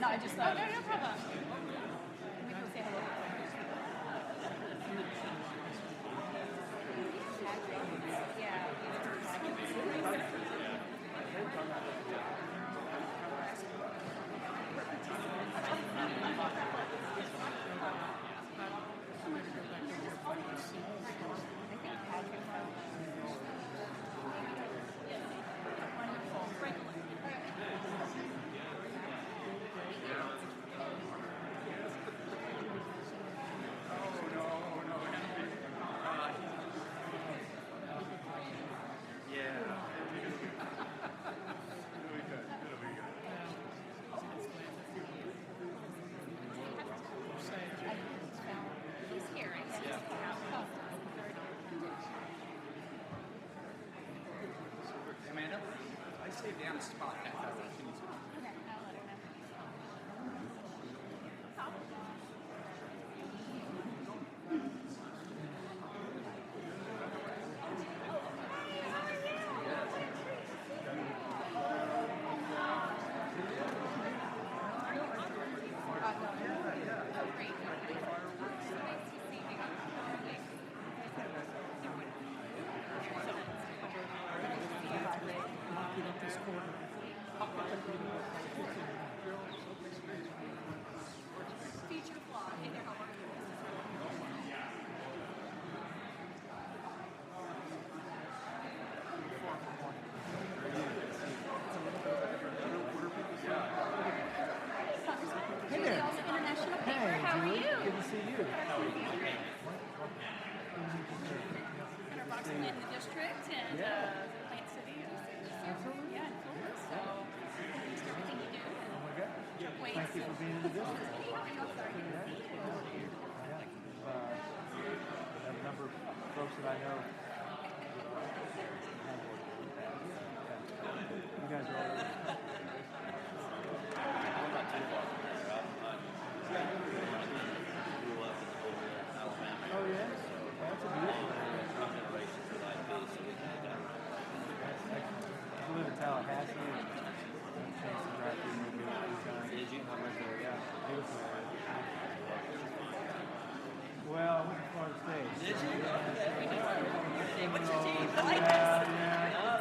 No, I just thought. Oh, no problem. We can say hello. Amanda, I saved down a spot. Feature flaw. Hey there, how are you? Hey there. International paper. Hey, How are Julie. you? Good to see you. In our box in the district and Plant City. Absolutely. Yeah, in Florida. So, thanks for everything you do. Oh my God. Wait, Thank you for being in the district. I'm sorry. I have a number of folks that I know. You guys are all Oh yeah? That's a beautiful area. I live in Tallahassee. Did you? I went there, yeah. Beautiful area. Well, I went to Florida State. Did you? Yeah. What's your team? Yeah. No.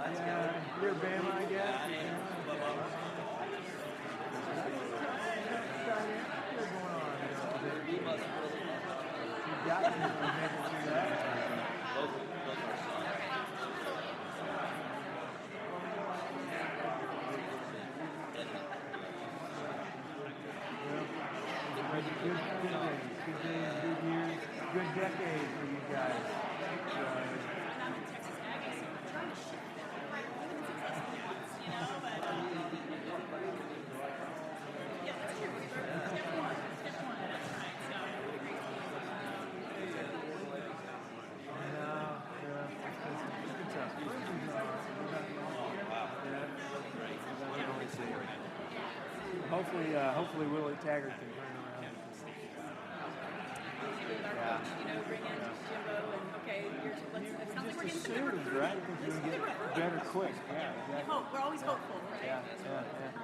That's good. You're Bama, I guess. You got me for making through that. Good days, good years, good decade for you guys. I'm in Texas Aggie, so I'm trying to shift that. Right? We haven't been successful once, you know, but yeah, that's true. Step one. That's right. So Hopefully Willie Taggart can turn around. you know, bring in Jimbo and okay, it sounds like we're getting some good recruiting. Right? Because you're going to get better quick. Yeah, exactly. Hope. We're always hopeful, right? Yeah.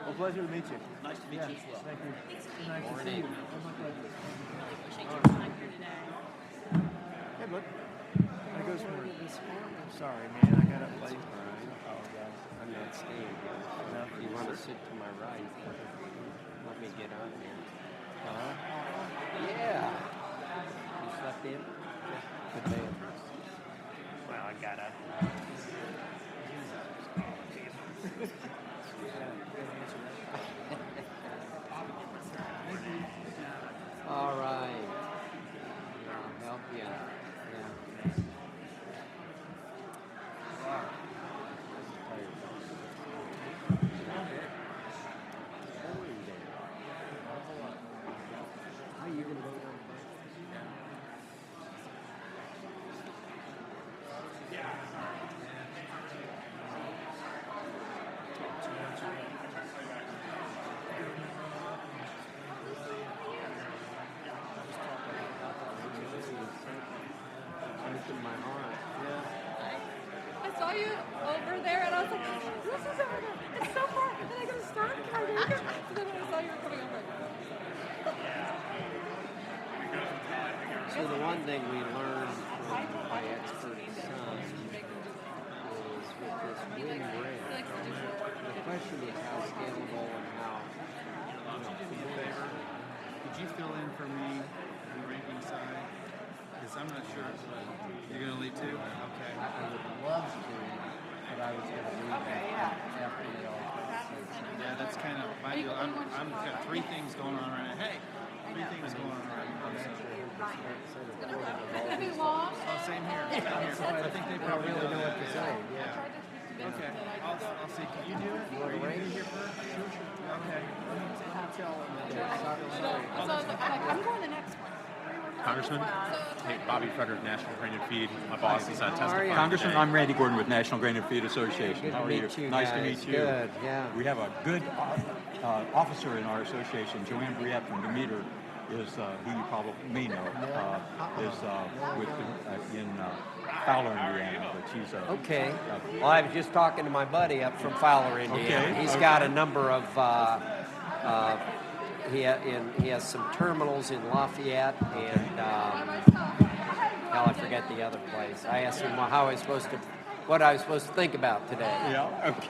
Well, pleasure to meet you. Nice to meet you as well. Thank you. Thanks for being Nice here. to see you. Oh, my pleasure. Really appreciate your time here today. Hey, bud. That goes for Sorry, man. I got up late. I apologize. I'm not staying here. No. You want to sit to my right? Let me get on here. Yeah. You slept in? Good man. Well, I gotta. All right. I'll help you. Yeah. How you gonna vote on in my heart. Yeah. I saw saw you over there, and I was like, this is over there. It's so far. And then I go to stop. Can I make it? So then when I saw you were coming over. So the one thing we learned from my expert son is with this wind bridge, the question is how scalable and how Could you fill in for me on the ranking side? Because I'm not sure. You're going to leave too? Okay. I would love to, but I was going to leave after the all. Yeah, that's kind of my deal. I'm got three things going on right now. Hey, three things going on right now. It's gonna be long. Oh, same here. Same here. I think they probably really know what to say. Yeah. Okay. I'll see. Can you do it? You want to rank? Here first? Sure. Okay. Let me tell them. So I was like, I'm going the next one. Congressman, hey, Bobby Frederick, National Grain and Feed. My boss is How are testifying you? Congressman, Today. I'm Randy Gordon with National Grain and Feed Association. Good How to are meet you Nice guys. to meet you. Good, yeah. We have a good officer in our association, Joanne Briette from Demeter, is who you probably may know, is with in Fowler, Indiana. But she's Okay. Well, I was just talking to my buddy up from Fowler, Indiana. Okay, He's okay. got a number of. He has some terminals in Lafayette and hell, I forget the other place. I asked him what I was supposed to think about today. Yeah. Okay.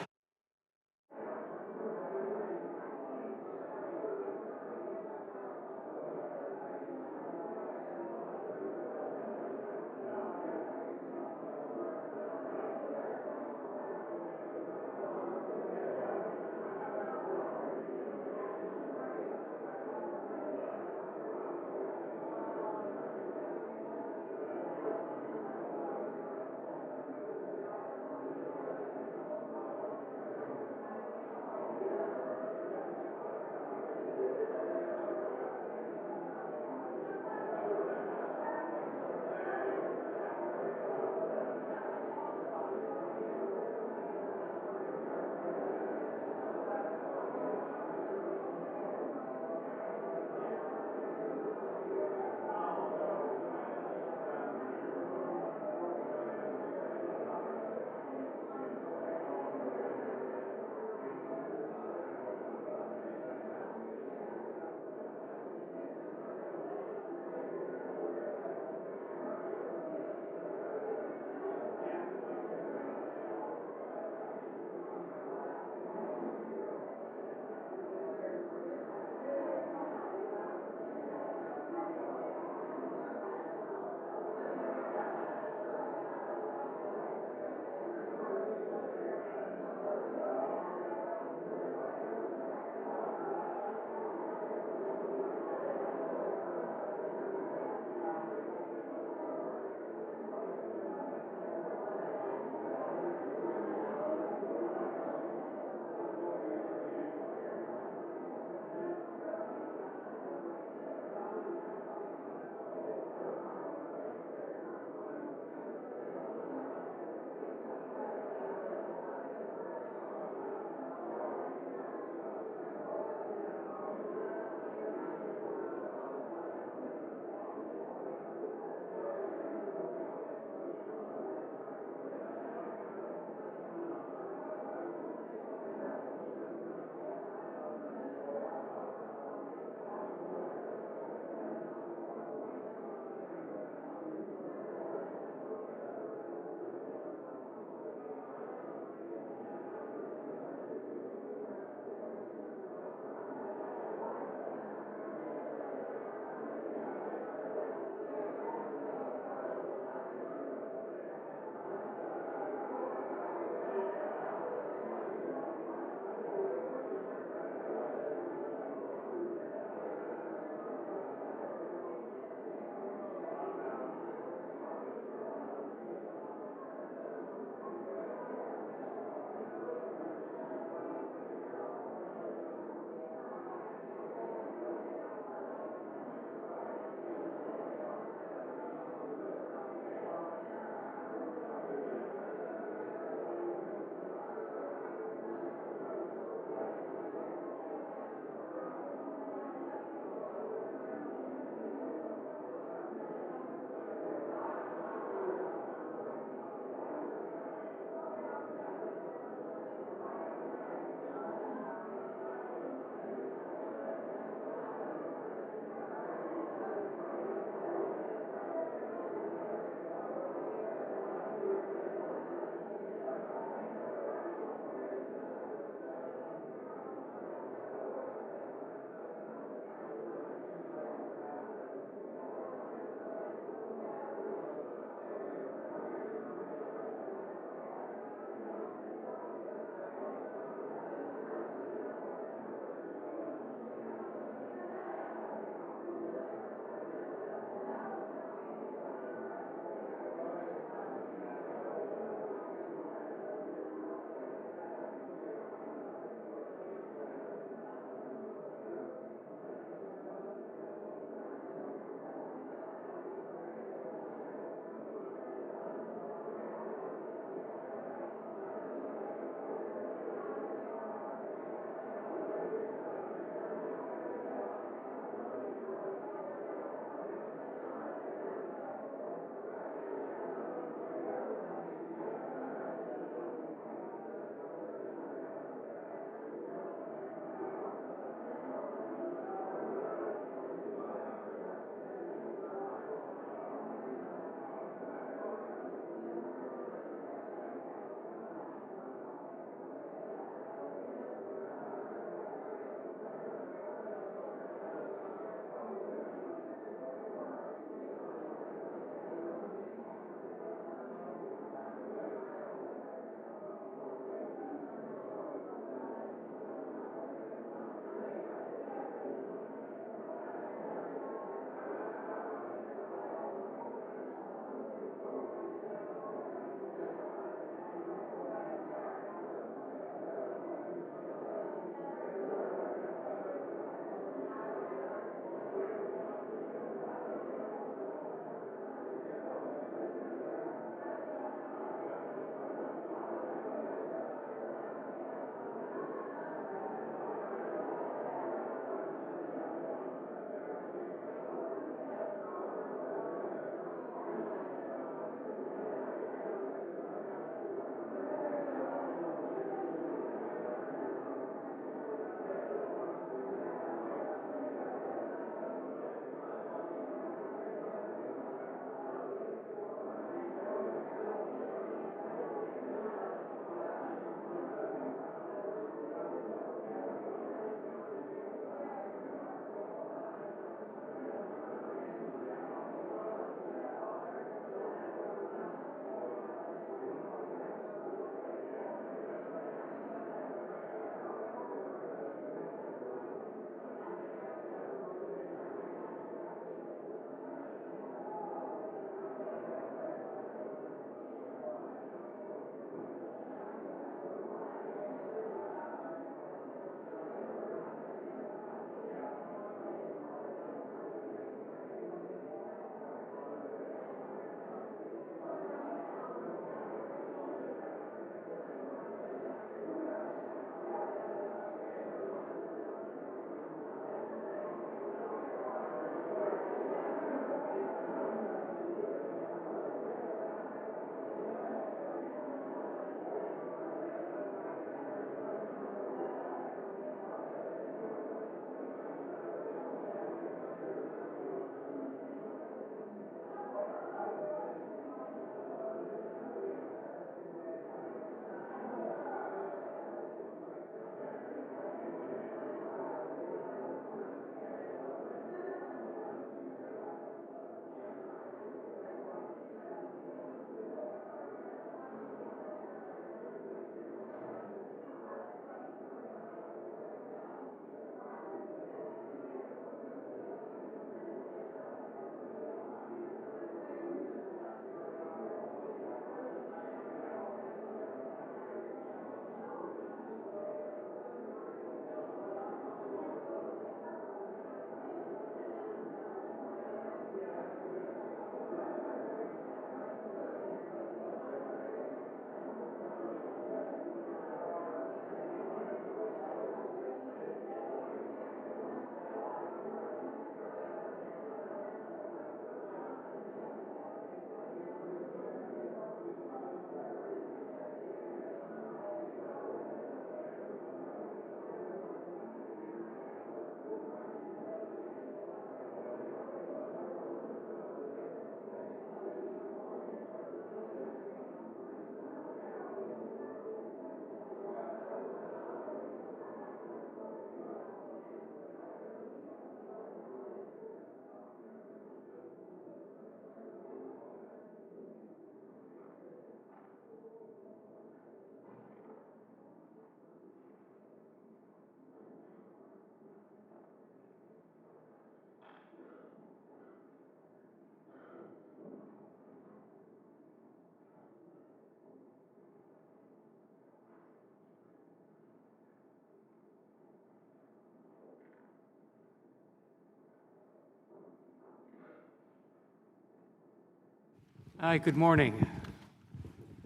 Hi, good morning.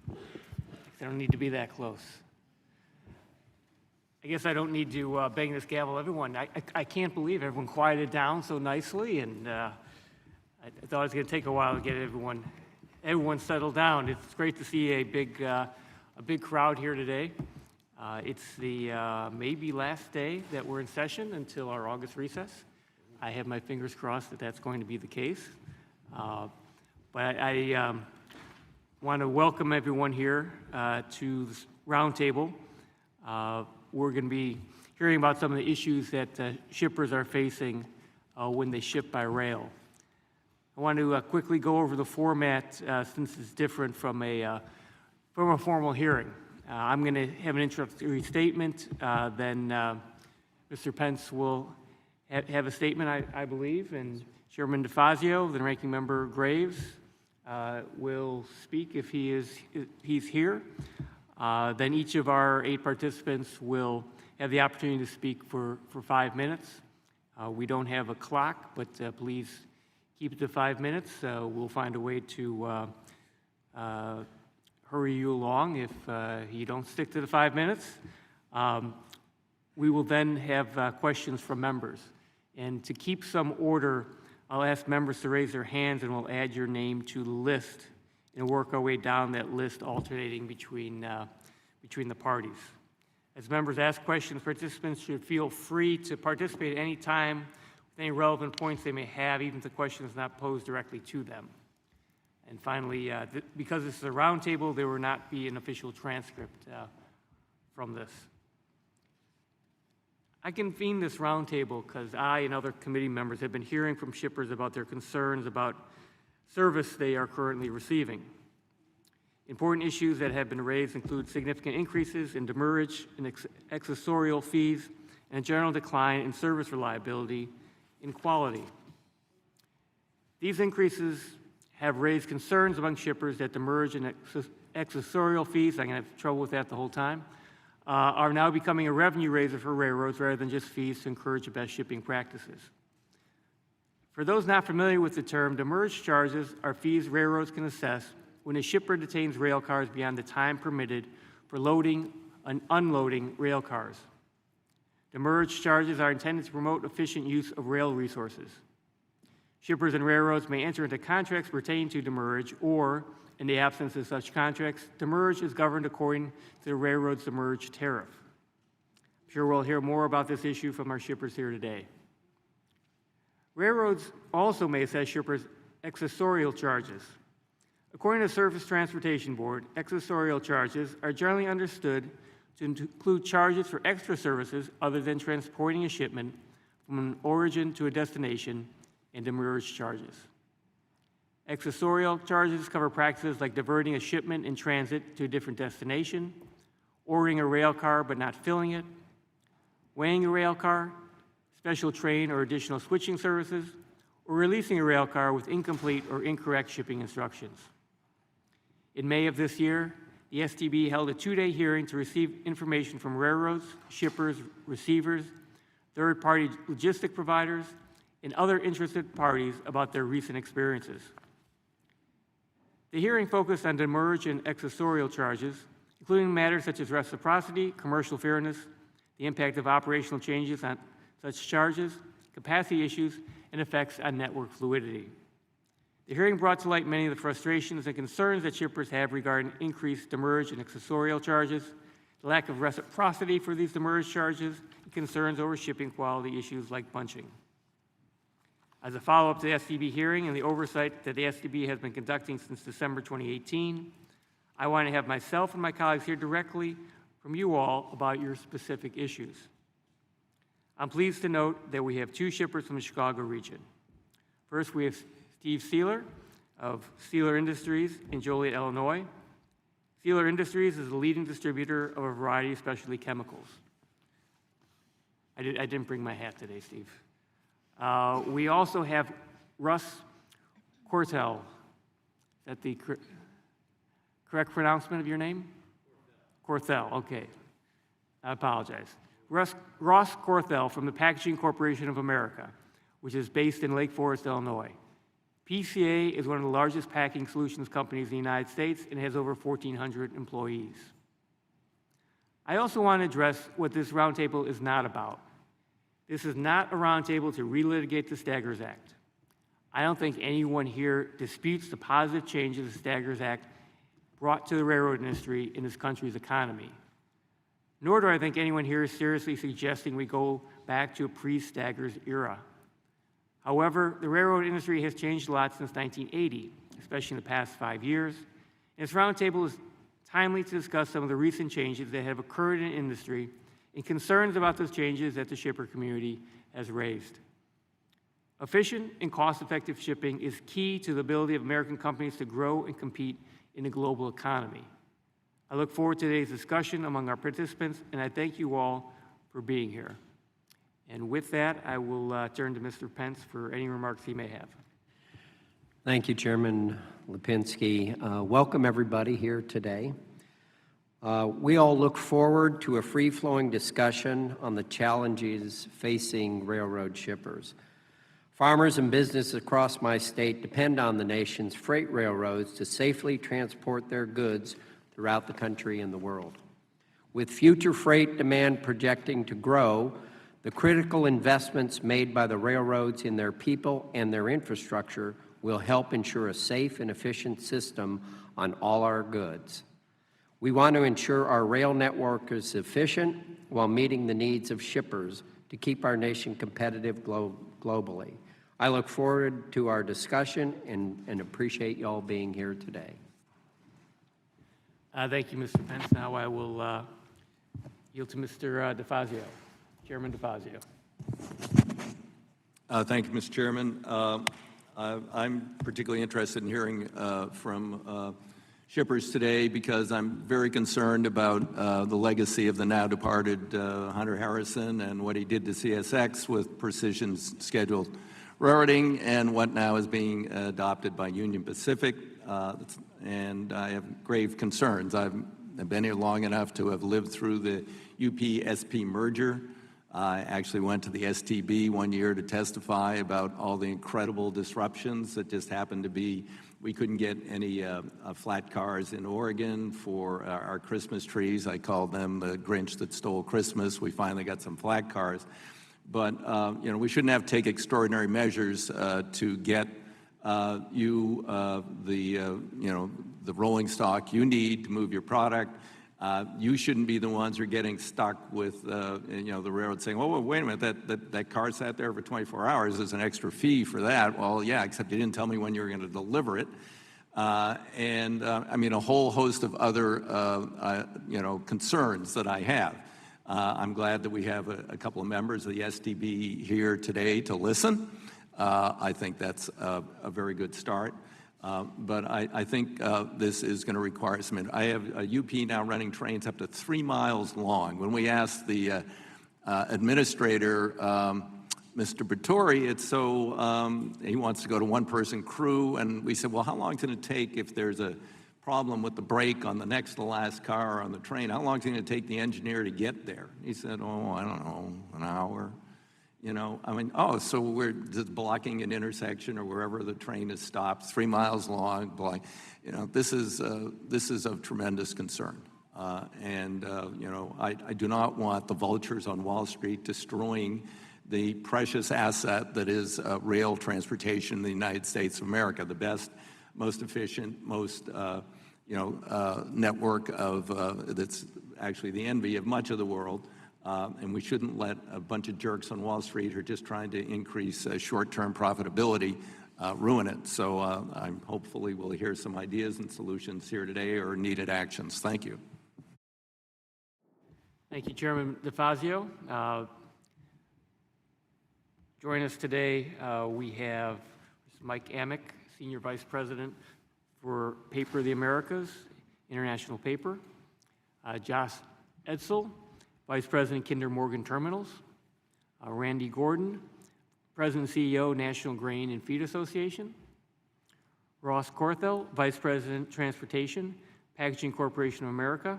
I don't need to be that close. I guess I don't need to bang this gavel. Everyone, I can't believe everyone quieted down so nicely, and I thought it was going to take a while to get everyone settled down. It's great to see a big crowd here today. It's the maybe last day that we're in session until our August recess. I have my fingers crossed that that's going to be the case. But I want to welcome everyone here to this roundtable. We're going to be hearing about some of the issues that shippers are facing when they ship by rail. I want to quickly go over the format since it's different from a formal hearing. I'm going to have an introductory statement, then Mr. Pence will have a statement, I believe, and Chairman DeFazio, then Ranking Member Graves, will speak if he's here. Then each of our 8 participants will have the opportunity to speak for 5 minutes. We don't have a clock, but please keep it to 5 minutes. We'll find a way to hurry you along if you don't stick to the 5 minutes. We will then have questions from members. And to keep some order, I'll ask members to raise their hands and we'll add your name to the list and work our way down that list, alternating between the parties. As members ask questions, participants should feel free to participate at any time with any relevant points they may have, even if the question is not posed directly to them. And finally, because this is a roundtable, there will not be an official transcript from this. I convened this roundtable because I and other committee members have been hearing from shippers about their concerns about service they are currently receiving. Important issues that have been raised include significant increases in demurrage and accessorial fees and a general decline in service reliability and quality. These increases have raised concerns among shippers that demurrage and accessorial fees, I'm going to have trouble with that the whole time, are now becoming a revenue raiser for railroads rather than just fees to encourage the best shipping practices. For those not familiar with the term, demurrage charges are fees railroads can assess when a shipper detains rail cars beyond the time permitted for loading and unloading rail cars. Demurrage charges are intended to promote efficient use of rail resources. Shippers and railroads may enter into contracts pertaining to demurrage, or, in the absence of such contracts, demurrage is governed according to the railroad's demurrage tariff. I'm sure we'll hear more about this issue from our shippers here today. Railroads also may assess shippers' accessorial charges. According to the Surface Transportation Board, accessorial charges are generally understood to include charges for extra services other than transporting a shipment from an origin to a destination and demurrage charges. Accessorial charges cover practices like diverting a shipment in transit to a different destination, ordering a rail car but not filling it, weighing a rail car, special train or additional switching services, or releasing a rail car with incomplete or incorrect shipping instructions. In May of this year, the STB held a 2-day hearing to receive information from railroads, shippers, receivers, third-party logistic providers, and other interested parties about their recent experiences. The hearing focused on demurrage and accessorial charges, including matters such as reciprocity, commercial fairness, the impact of operational changes on such charges, capacity issues, and effects on network fluidity. The hearing brought to light many of the frustrations and concerns that shippers have regarding increased demurrage and accessorial charges, the lack of reciprocity for these demurrage charges, and concerns over shipping quality issues like bunching. As a follow-up to the STB hearing and the oversight that the STB has been conducting since December 2018, I want to have myself and my colleagues hear directly from you all about your specific issues. I'm pleased to note that we have 2 shippers from the Chicago region. First, we have Steve Sealer of Sealer Industries in Joliet, Illinois. Sealer Industries is a leading distributor of a variety of specialty chemicals. I didn't bring my hat today, Steve. We also have Russ Cortell. Is that the correct pronouncement of your name? Corthell, okay. I apologize. Ross Corthell from the Packaging Corporation of America, which is based in Lake Forest, Illinois. PCA is one of the largest packing solutions companies in the United States and has over 1,400 employees. I also want to address what this roundtable is not about. This is not a roundtable to relitigate the Staggers Act. I don't think anyone here disputes the positive changes the Staggers Act brought to the railroad industry in this country's economy. Nor do I think anyone here is seriously suggesting we go back to a pre-Staggers era. However, the railroad industry has changed a lot since 1980, especially in the past 5 years, and this roundtable is timely to discuss some of the recent changes that have occurred in the industry and concerns about those changes that the shipper community has raised. Efficient and cost-effective shipping is key to the ability of American companies to grow and compete in the global economy. I look forward to today's discussion among our participants, and I thank you all for being here. And with that, I will turn to Mr. Pence for any remarks he may have. Thank you, Chairman Lipinski. Welcome, everybody, here today. We all look forward to a free-flowing discussion on the challenges facing railroad shippers. Farmers and businesses across my state depend on the nation's freight railroads to safely transport their goods throughout the country and the world. With future freight demand projecting to grow, the critical investments made by the railroads in their people and their infrastructure will help ensure a safe and efficient system on all our goods. We want to ensure our rail network is efficient while meeting the needs of shippers to keep our nation competitive globally. I look forward to our discussion and appreciate you all being here today. Thank you, Mr. Pence. Now I will yield to Mr. DeFazio. Chairman DeFazio. Thank you, Mr. Chairman. I'm particularly interested in hearing from shippers today because I'm very concerned about the legacy of the now departed Hunter Harrison and what he did to CSX with precision scheduled railroading and what now is being adopted by Union Pacific. And I have grave concerns. I've been here long enough to have lived through the UP-SP merger. I actually went to the STB one year to testify about all the incredible disruptions that just happened to be. We couldn't get any flat cars in Oregon for our Christmas trees. I called them the Grinch that stole Christmas. We finally got some flat cars. But, we shouldn't have to take extraordinary measures to get the rolling stock you need to move your product. You shouldn't be the ones who are getting stuck with, the railroad saying, well, wait a minute, that car sat there for 24 hours. There's an extra fee for that. Well, yeah, except you didn't tell me when you were going to deliver it. A whole host of other, concerns that I have. I'm glad that we have a couple of members of the STB here today to listen. I think that's a very good start. But I think this is going to require some. I have a UP now running trains up to 3 miles long. When we asked the administrator, Mr. Britori, it's so he wants to go to one-person crew, and we said, well, how long is it going to take if there's a problem with the brake on the next to last car on the train? How long is it going to take the engineer to get there? He said, oh, I don't know, an hour. So we're just blocking an intersection or wherever the train is stopped, 3 miles long. This is of tremendous concern. I do not want the vultures on Wall Street destroying the precious asset that is rail transportation in the United States of America, the best, most efficient, most network of that's actually the envy of much of the world. And we shouldn't let a bunch of jerks on Wall Street who are just trying to increase short-term profitability ruin it. So I'm hopefully we'll hear some ideas and solutions here today or needed actions. Thank you. Thank you, Chairman DeFazio. Joining us today, we have Mike Amick, Senior Vice President for Paper of the Americas, International Paper. Josh Edsel, Vice President, Kinder Morgan Terminals. Randy Gordon, President and CEO, National Grain and Feed Association. Ross Corthell, Vice President, Transportation, Packaging Corporation of America.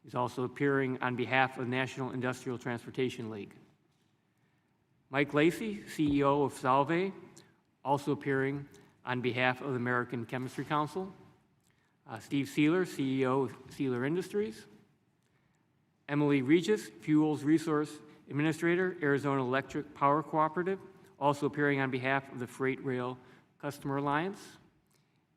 He's also appearing on behalf of the National Industrial Transportation League. Mike Lacey, CEO of Solvay, also appearing on behalf of the American Chemistry Council. Steve Sealer, CEO of Sealer Industries. Emily Regis, Fuels Resource Administrator, Arizona Electric Power Cooperative, also appearing on behalf of the Freight Rail Customer Alliance.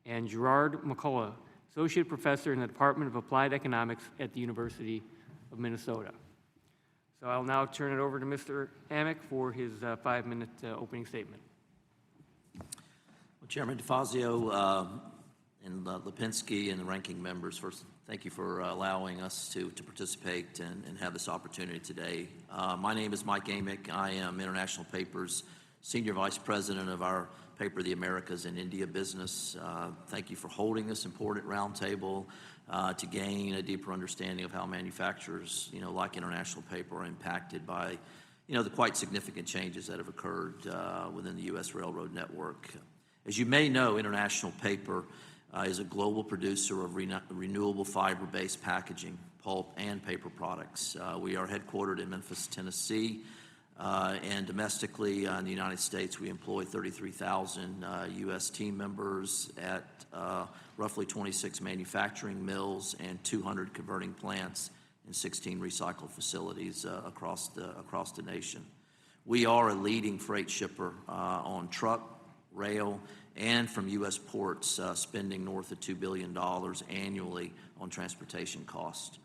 And Gerard McCullough, Associate Professor in the Department of Applied Economics at the University of Minnesota. So I'll now turn it over to Mr. Amick for his 5-minute opening statement. Well, Chairman DeFazio and Lipinski and the ranking members, first, thank you for allowing us to participate and have this opportunity today. My name is Mike Amick. I am International Paper's Senior Vice President of our paper, The Americas and India Business. Thank you for holding this important roundtable to gain a deeper understanding of how manufacturers, like International Paper, are impacted by, the quite significant changes that have occurred within the U.S. railroad network. As you may know, International Paper is a global producer of renewable fiber-based packaging, pulp, and paper products. We are headquartered in Memphis, Tennessee, and domestically in the United States, we employ 33,000 U.S. team members at roughly 26 manufacturing mills and 200 converting plants and 16 recycle facilities across the nation. We are a leading freight shipper on truck, rail, and from U.S. ports, spending north of $2 billion annually on transportation costs.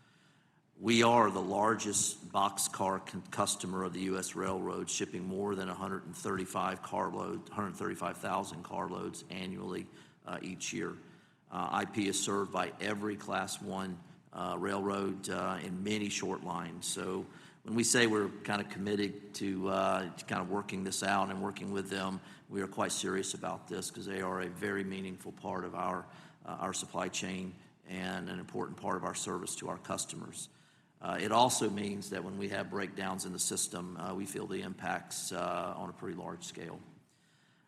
We are the largest boxcar customer of the U.S. railroads, shipping more than 135,000 carloads annually each year. IP is served by every Class 1 railroad and many short lines. So when we say we're kind of committed to kind of working this out and working with them, we are quite serious about this because they are a very meaningful part of our supply chain and an important part of our service to our customers. It also means that when we have breakdowns in the system, we feel the impacts on a pretty large scale.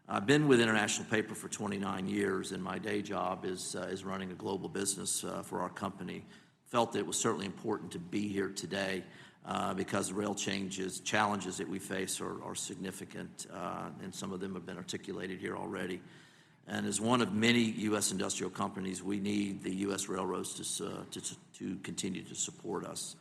I've been with International Paper for 29 years, and my day job is running a global business for our company. Felt that it was certainly important to be here today because the rail challenges that we face are significant, and some of them have been articulated here already. And as one of many U.S. industrial companies, we need the U.S. railroads to continue to support us.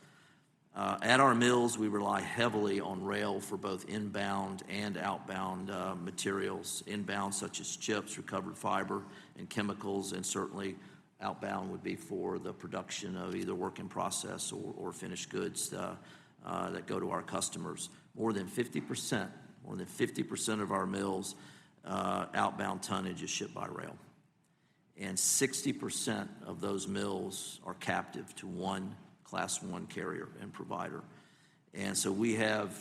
At our mills, we rely heavily on rail for both inbound and outbound materials. Inbound, such as chips, recovered fiber, and chemicals, and certainly outbound would be for the production of either work in process or finished goods that go to our customers. More than 50% of our mills outbound tonnage is shipped by rail. And 60% of those mills are captive to one Class 1 carrier and provider. And so we have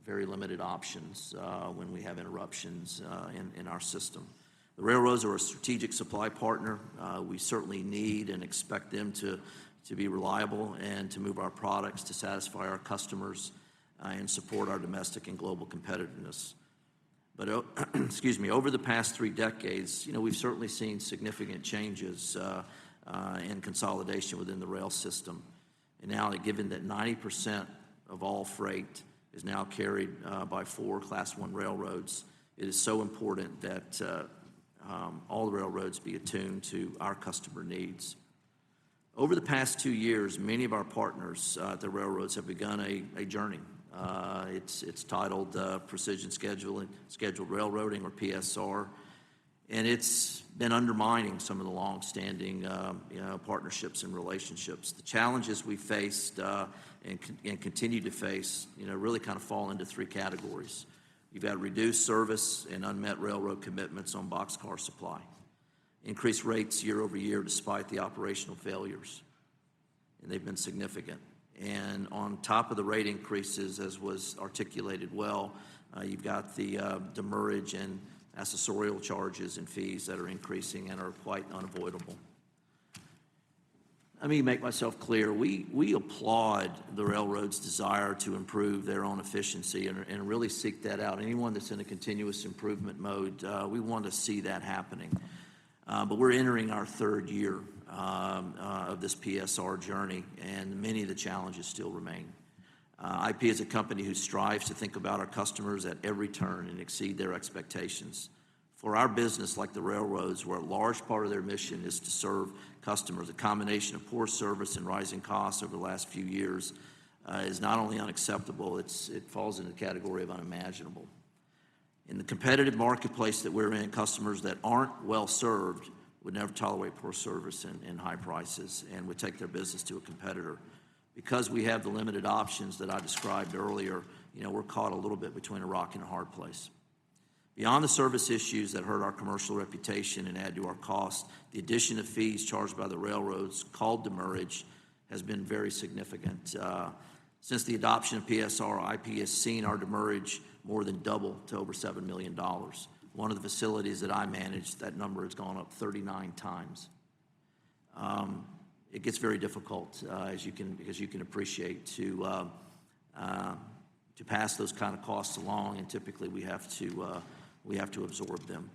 very limited options when we have interruptions in our system. The railroads are a strategic supply partner. We certainly need and expect them to be reliable and to move our products to satisfy our customers and support our domestic and global competitiveness. But over the past 3 decades, we've certainly seen significant changes and consolidation within the rail system. And now, given that 90% of all freight is now carried by 4 Class 1 railroads, it is so important that all the railroads be attuned to our customer needs. Over the past 2 years, many of our partners at the railroads have begun a journey. It's titled Precision Scheduled Railroading, or PSR, and it's been undermining some of the long-standing partnerships and relationships. The challenges we faced and continue to face, really kind of fall into 3 categories. You've got reduced service and unmet railroad commitments on boxcar supply, increased rates year over year despite the operational failures, and they've been significant. And on top of the rate increases, as was articulated well, you've got the demurrage and accessorial charges and fees that are increasing and are quite unavoidable. Let me make myself clear. We applaud the railroad's desire to improve their own efficiency and really seek that out. Anyone that's in a continuous improvement mode, we want to see that happening. But we're entering our 3rd year of this PSR journey, and many of the challenges still remain. IP is a company who strives to think about our customers at every turn and exceed their expectations. For our business, like the railroads, where a large part of their mission is to serve customers, a combination of poor service and rising costs over the last few years is not only unacceptable, it falls in the category of unimaginable. In the competitive marketplace that we're in, customers that aren't well served would never tolerate poor service and high prices and would take their business to a competitor. Because we have the limited options that I described earlier, we're caught a little bit between a rock and a hard place. Beyond the service issues that hurt our commercial reputation and add to our costs, the addition of fees charged by the railroads, called demurrage, has been very significant. Since the adoption of PSR, IP has seen our demurrage more than double to over $7 million. One of the facilities that I manage, that number has gone up 39 times. It gets very difficult, as you can appreciate, to pass those kind of costs along, and typically we have to absorb them.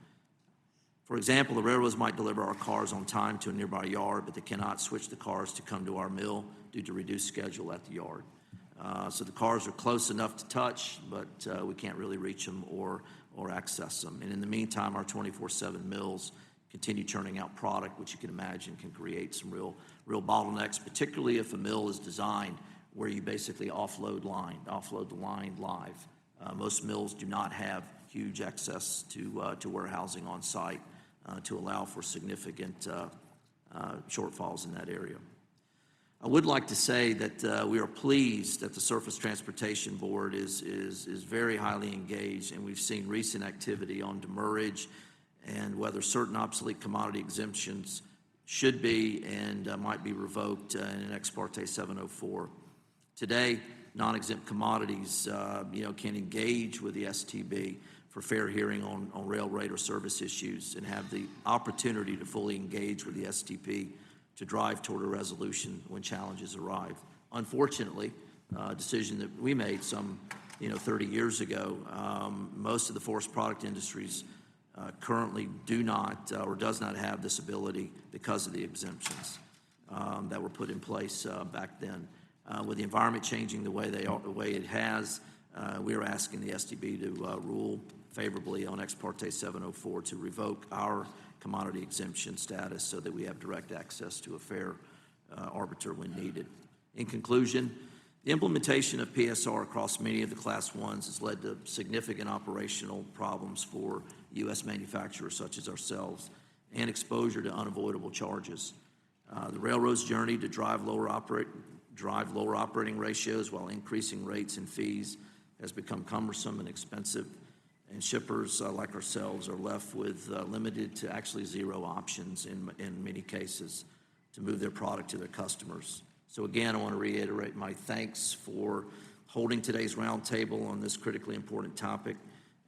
For example, the railroads might deliver our cars on time to a nearby yard, but they cannot switch the cars to come to our mill due to reduced schedule at the yard. So the cars are close enough to touch, but we can't really reach them or access them. And in the meantime, our 24/7 mills continue churning out product, which you can imagine can create some real bottlenecks, particularly if a mill is designed where you basically offload the line live. Most mills do not have huge access to warehousing on site to allow for significant shortfalls in that area. I would like to say that we are pleased that the Surface Transportation Board is very highly engaged, and we've seen recent activity on demurrage and whether certain obsolete commodity exemptions should be and might be revoked in an ex parte 704. Today, non-exempt commodities can engage with the STB for fair hearing on rail rate or service issues and have the opportunity to fully engage with the STB to drive toward a resolution when challenges arrive. Unfortunately, a decision that we made some 30 years ago, most of the forest product industries currently do not or does not have this ability because of the exemptions that were put in place back then. With the environment changing the way it has, we are asking the STB to rule favorably on ex parte 704 to revoke our commodity exemption status so that we have direct access to a fair arbiter when needed. In conclusion, the implementation of PSR across many of the Class 1s has led to significant operational problems for U.S. manufacturers such as ourselves and exposure to unavoidable charges. The railroad's journey to drive lower operating ratios while increasing rates and fees has become cumbersome and expensive, and shippers like ourselves are left with limited to actually zero options in many cases to move their product to their customers. So again, I want to reiterate my thanks for holding today's roundtable on this critically important topic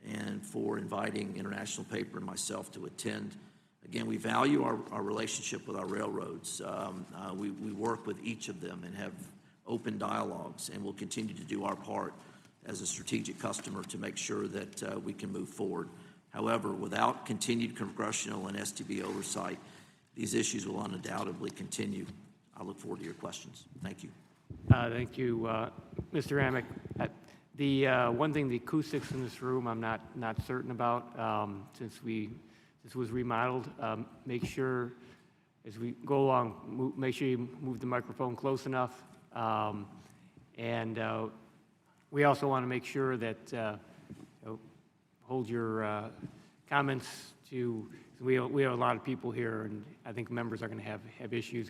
and for inviting International Paper and myself to attend. Again, we value our relationship with our railroads. We work with each of them and have open dialogues, and we'll continue to do our part as a strategic customer to make sure that we can move forward. However, without continued congressional and STB oversight, these issues will undoubtedly continue. I look forward to your questions. Thank you. Thank you, Mr. Amick. The one thing, the acoustics in this room, I'm not certain about. Since this was remodeled, make sure as we go along, make sure you move the microphone close enough. And we also want to make sure that hold your comments to. We have a lot of people here, and I think members are going to have issues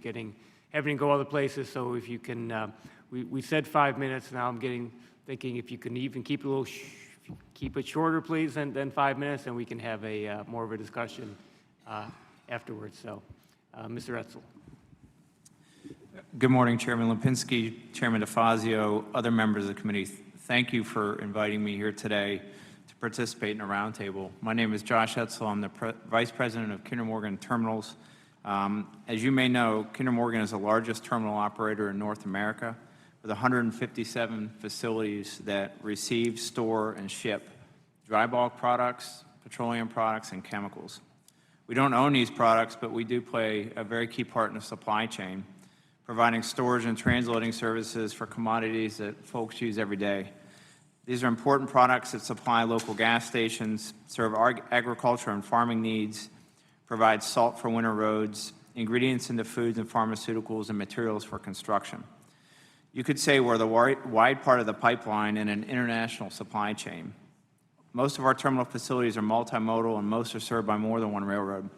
having to go other places. So if you can, we said 5 minutes. Now I'm thinking if you can even keep it shorter, please, than 5 minutes, and we can have a more of a discussion afterwards. So, Mr. Etzel. Good morning, Chairman Lipinski, Chairman DeFazio, other members of the committee. Thank you for inviting me here today to participate in a roundtable. My name is Josh Etzel. I'm the Vice President of Kinder Morgan Terminals. As you may know, Kinder Morgan is the largest terminal operator in North America with 157 facilities that receive, store, and ship dry bulk products, petroleum products, and chemicals. We don't own these products, but we do play a very key part in the supply chain, providing storage and transloading services for commodities that folks use every day. These are important products that supply local gas stations, serve agriculture and farming needs, provide salt for winter roads, ingredients into foods and pharmaceuticals, and materials for construction. You could say we're the wide part of the pipeline in an international supply chain. Most of our terminal facilities are multimodal, and most are served by more than one railroad.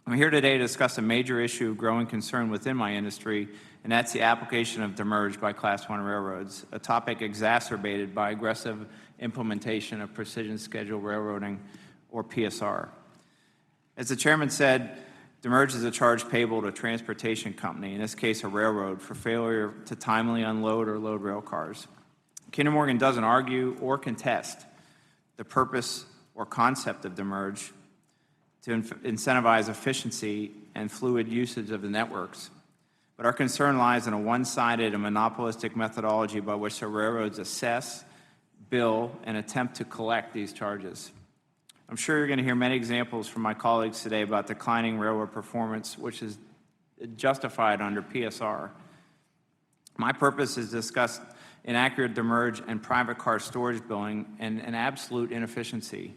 I'm here today to discuss a major issue of growing concern within my industry, and that's the application of demurrage by Class I railroads, a topic exacerbated by aggressive implementation of precision scheduled railroading, or PSR. As the chairman said, demurrage is a charge payable to a transportation company, in this case a railroad, for failure to timely unload or load rail cars. Kinder Morgan doesn't argue or contest the purpose or concept of demurrage to incentivize efficiency and fluid usage of the networks. But our concern lies in a one-sided and monopolistic methodology by which the railroads assess, bill, and attempt to collect these charges. I'm sure you're going to hear many examples from my colleagues today about declining railroad performance, which is justified under PSR. My purpose is to discuss inaccurate demurrage and private car storage billing and an absolute inefficiency,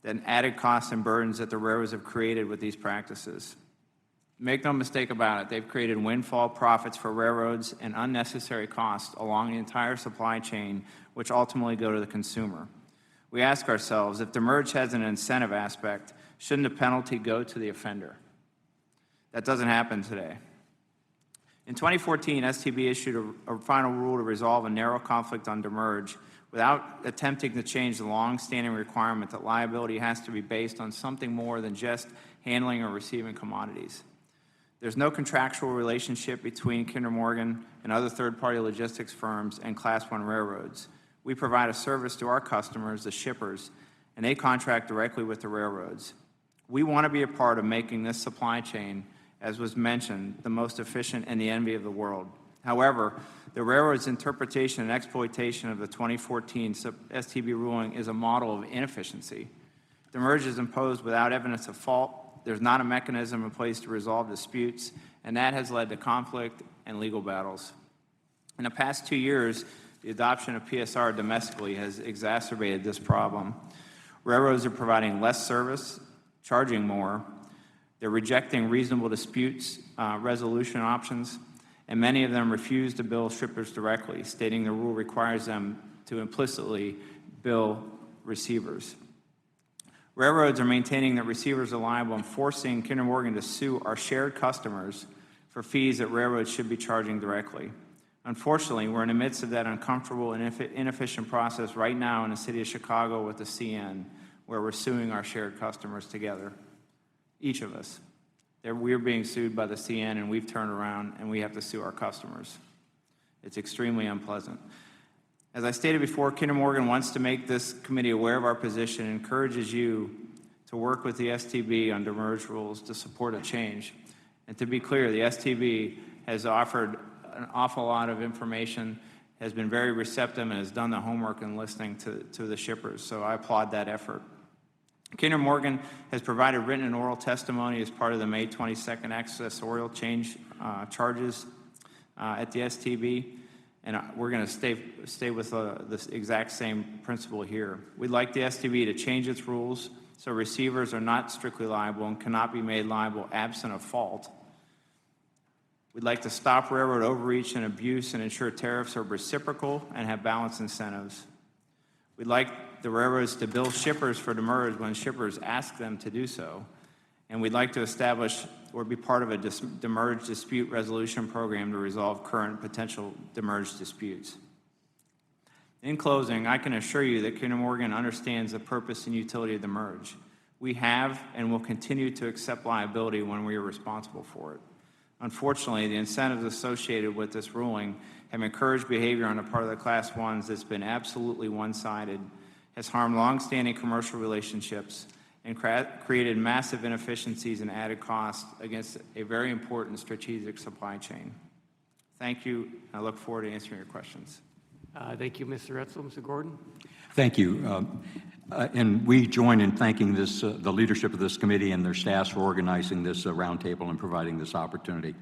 and added costs and burdens that the railroads have created with these practices. Make no mistake about it, they've created windfall profits for railroads and unnecessary costs along the entire supply chain, which ultimately go to the consumer. We ask ourselves, if demurrage has an incentive aspect, shouldn't a penalty go to the offender? That doesn't happen today. In 2014, STB issued a final rule to resolve a narrow conflict on demurrage without attempting to change the long-standing requirement that liability has to be based on something more than just handling or receiving commodities. There's no contractual relationship between Kinder Morgan and other third-party logistics firms and Class I railroads. We provide a service to our customers, the shippers, and they contract directly with the railroads. We want to be a part of making this supply chain, as was mentioned, the most efficient and the envy of the world. However, the railroad's interpretation and exploitation of the 2014 STB ruling is a model of inefficiency. Demurrage is imposed without evidence of fault. There's not a mechanism in place to resolve disputes, and that has led to conflict and legal battles. In the past 2 years, the adoption of PSR domestically has exacerbated this problem. Railroads are providing less service, charging more. They're rejecting reasonable disputes resolution options, and many of them refuse to bill shippers directly, stating the rule requires them to implicitly bill receivers. Railroads are maintaining that receivers are liable and forcing Kinder Morgan to sue our shared customers for fees that railroads should be charging directly. Unfortunately, we're in the midst of that uncomfortable and inefficient process right now in the city of Chicago with the CN, where we're suing our shared customers together, each of us. We're being sued by the CN, and we've turned around, and we have to sue our customers. It's extremely unpleasant. As I stated before, Kinder Morgan wants to make this committee aware of our position and encourages you to work with the STB on demurrage rules to support a change. And to be clear, the STB has offered an awful lot of information, has been very receptive, and has done the homework in listening to the shippers, so I applaud that effort. Kinder Morgan has provided written and oral testimony as part of the May 22nd accessorial change charges at the STB, and we're going to stay with this exact same principle here. We'd like the STB to change its rules so receivers are not strictly liable and cannot be made liable absent of fault. We'd like to stop railroad overreach and abuse and ensure tariffs are reciprocal and have balanced incentives. We'd like the railroads to bill shippers for demurrage when shippers ask them to do so. And we'd like to establish or be part of a demurrage dispute resolution program to resolve current potential demurrage disputes. In closing, I can assure you that Kinder Morgan understands the purpose and utility of demurrage. We have and will continue to accept liability when we are responsible for it. Unfortunately, the incentives associated with this ruling have encouraged behavior on the part of the Class I's that's been absolutely one-sided, has harmed long-standing commercial relationships, and created massive inefficiencies and added costs against a very important strategic supply chain. Thank you. I look forward to answering your questions. Thank you, Mr. Etzel. Mr. Gordon? Thank you. And we join in thanking this, the leadership of this committee and their staffs for organizing this roundtable and providing this opportunity.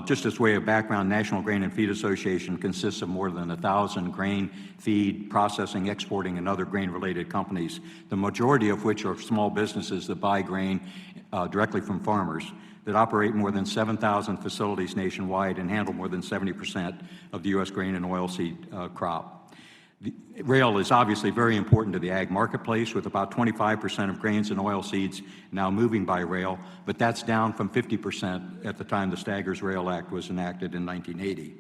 Just as way of background, National Grain and Feed Association consists of more than 1,000 grain, feed, processing, exporting, and other grain-related companies, the majority of which are small businesses that buy grain directly from farmers, that operate more than 7,000 facilities nationwide and handle more than 70% of the U.S. grain and oilseed crop. Rail is obviously very important to the ag marketplace, with about 25% of grains and oilseeds now moving by rail, but that's down from 50% at the time the Staggers Rail Act was enacted in 1980.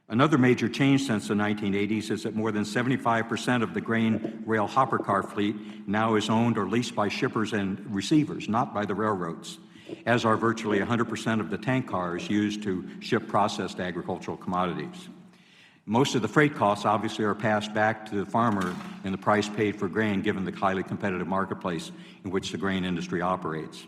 Another major change since the 1980s is that more than 75% of the grain rail hopper car fleet now is owned or leased by shippers and receivers, not by the railroads, as are virtually 100% of the tank cars used to ship processed agricultural commodities. Most of the freight costs obviously are passed back to the farmer in the price paid for grain, given the highly competitive marketplace in which the grain industry operates.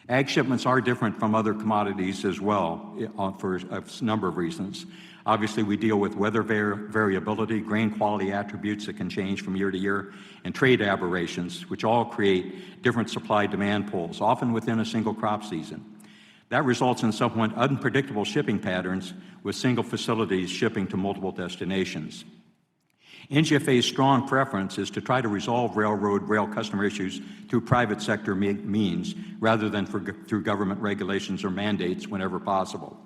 Ag shipments are different from other commodities as well for a number of reasons. Obviously, we deal with weather variability, grain quality attributes that can change from year to year, and trade aberrations, which all create different supply-demand pools, often within a single crop season. That results in somewhat unpredictable shipping patterns, with single facilities shipping to multiple destinations. NGFA's strong preference is to try to resolve rail customer issues through private sector means, rather than through government regulations or mandates whenever possible.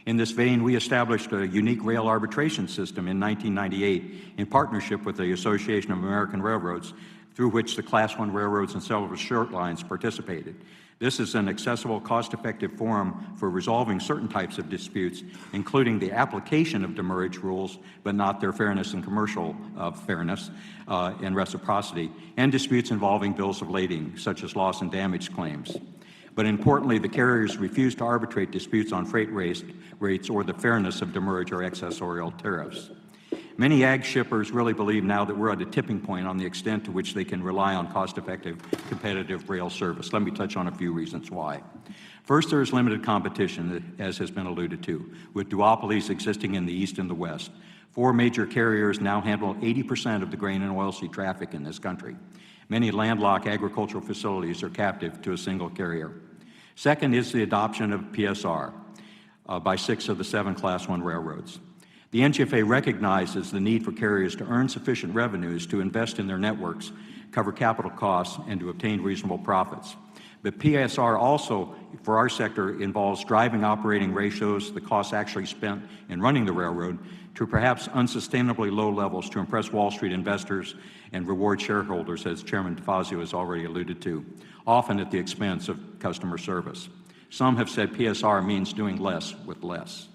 In this vein, we established a unique rail arbitration system in 1998 in partnership with the Association of American Railroads, through which the Class I railroads and several short lines participated. This is an accessible, cost-effective forum for resolving certain types of disputes, including the application of demurrage rules, but not their fairness and commercial fairness and reciprocity, and disputes involving bills of lading, such as loss and damage claims. But importantly, the carriers refuse to arbitrate disputes on freight rates or the fairness of demurrage or accessorial tariffs. Many ag shippers really believe now that we're at a tipping point on the extent to which they can rely on cost-effective, competitive rail service. Let me touch on a few reasons why. First, there is limited competition, as has been alluded to, with duopolies existing in the East and the West. 4 major carriers now handle 80% of the grain and oilseed traffic in this country. Many landlocked agricultural facilities are captive to a single carrier. Second is the adoption of PSR by 6 of the 7 Class I railroads. The NGFA recognizes the need for carriers to earn sufficient revenues to invest in their networks, cover capital costs, and to obtain reasonable profits. But PSR also, for our sector, involves driving operating ratios, the costs actually spent in running the railroad, to perhaps unsustainably low levels to impress Wall Street investors and reward shareholders, as Chairman DeFazio has already alluded to, often at the expense of customer service. Some have said PSR means doing less with less.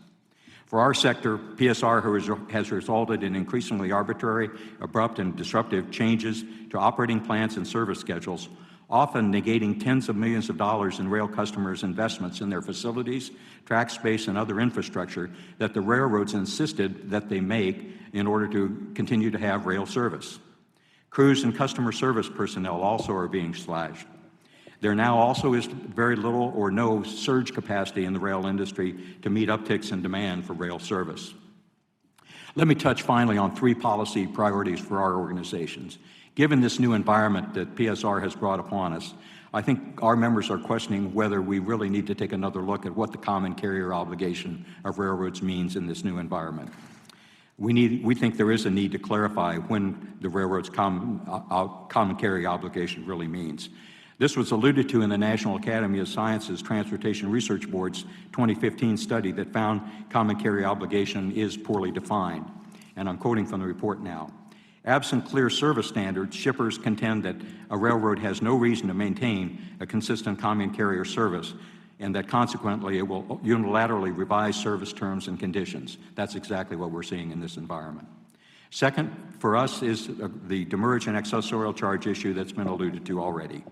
For our sector, PSR has resulted in increasingly arbitrary, abrupt, and disruptive changes to operating plans and service schedules, often negating tens of millions of dollars in rail customers' investments in their facilities, track space, and other infrastructure that the railroads insisted that they make in order to continue to have rail service. Crews and customer service personnel also are being slashed. There now also is very little or no surge capacity in the rail industry to meet upticks in demand for rail service. Let me touch finally on 3 policy priorities for our organizations. Given this new environment that PSR has brought upon us, I think our members are questioning whether we really need to take another look at what the common carrier obligation of railroads means in this new environment. We think there is a need to clarify when the railroad's common carrier obligation really means. This was alluded to in the National Academy of Sciences Transportation Research Board's 2015 study that found common carrier obligation is poorly defined. And I'm quoting from the report now. Absent clear service standards, shippers contend that a railroad has no reason to maintain a consistent common carrier service, and that consequently it will unilaterally revise service terms and conditions. That's exactly what we're seeing in this environment. Second, for us, is the demurrage and accessorial charge issue that's been alluded to already.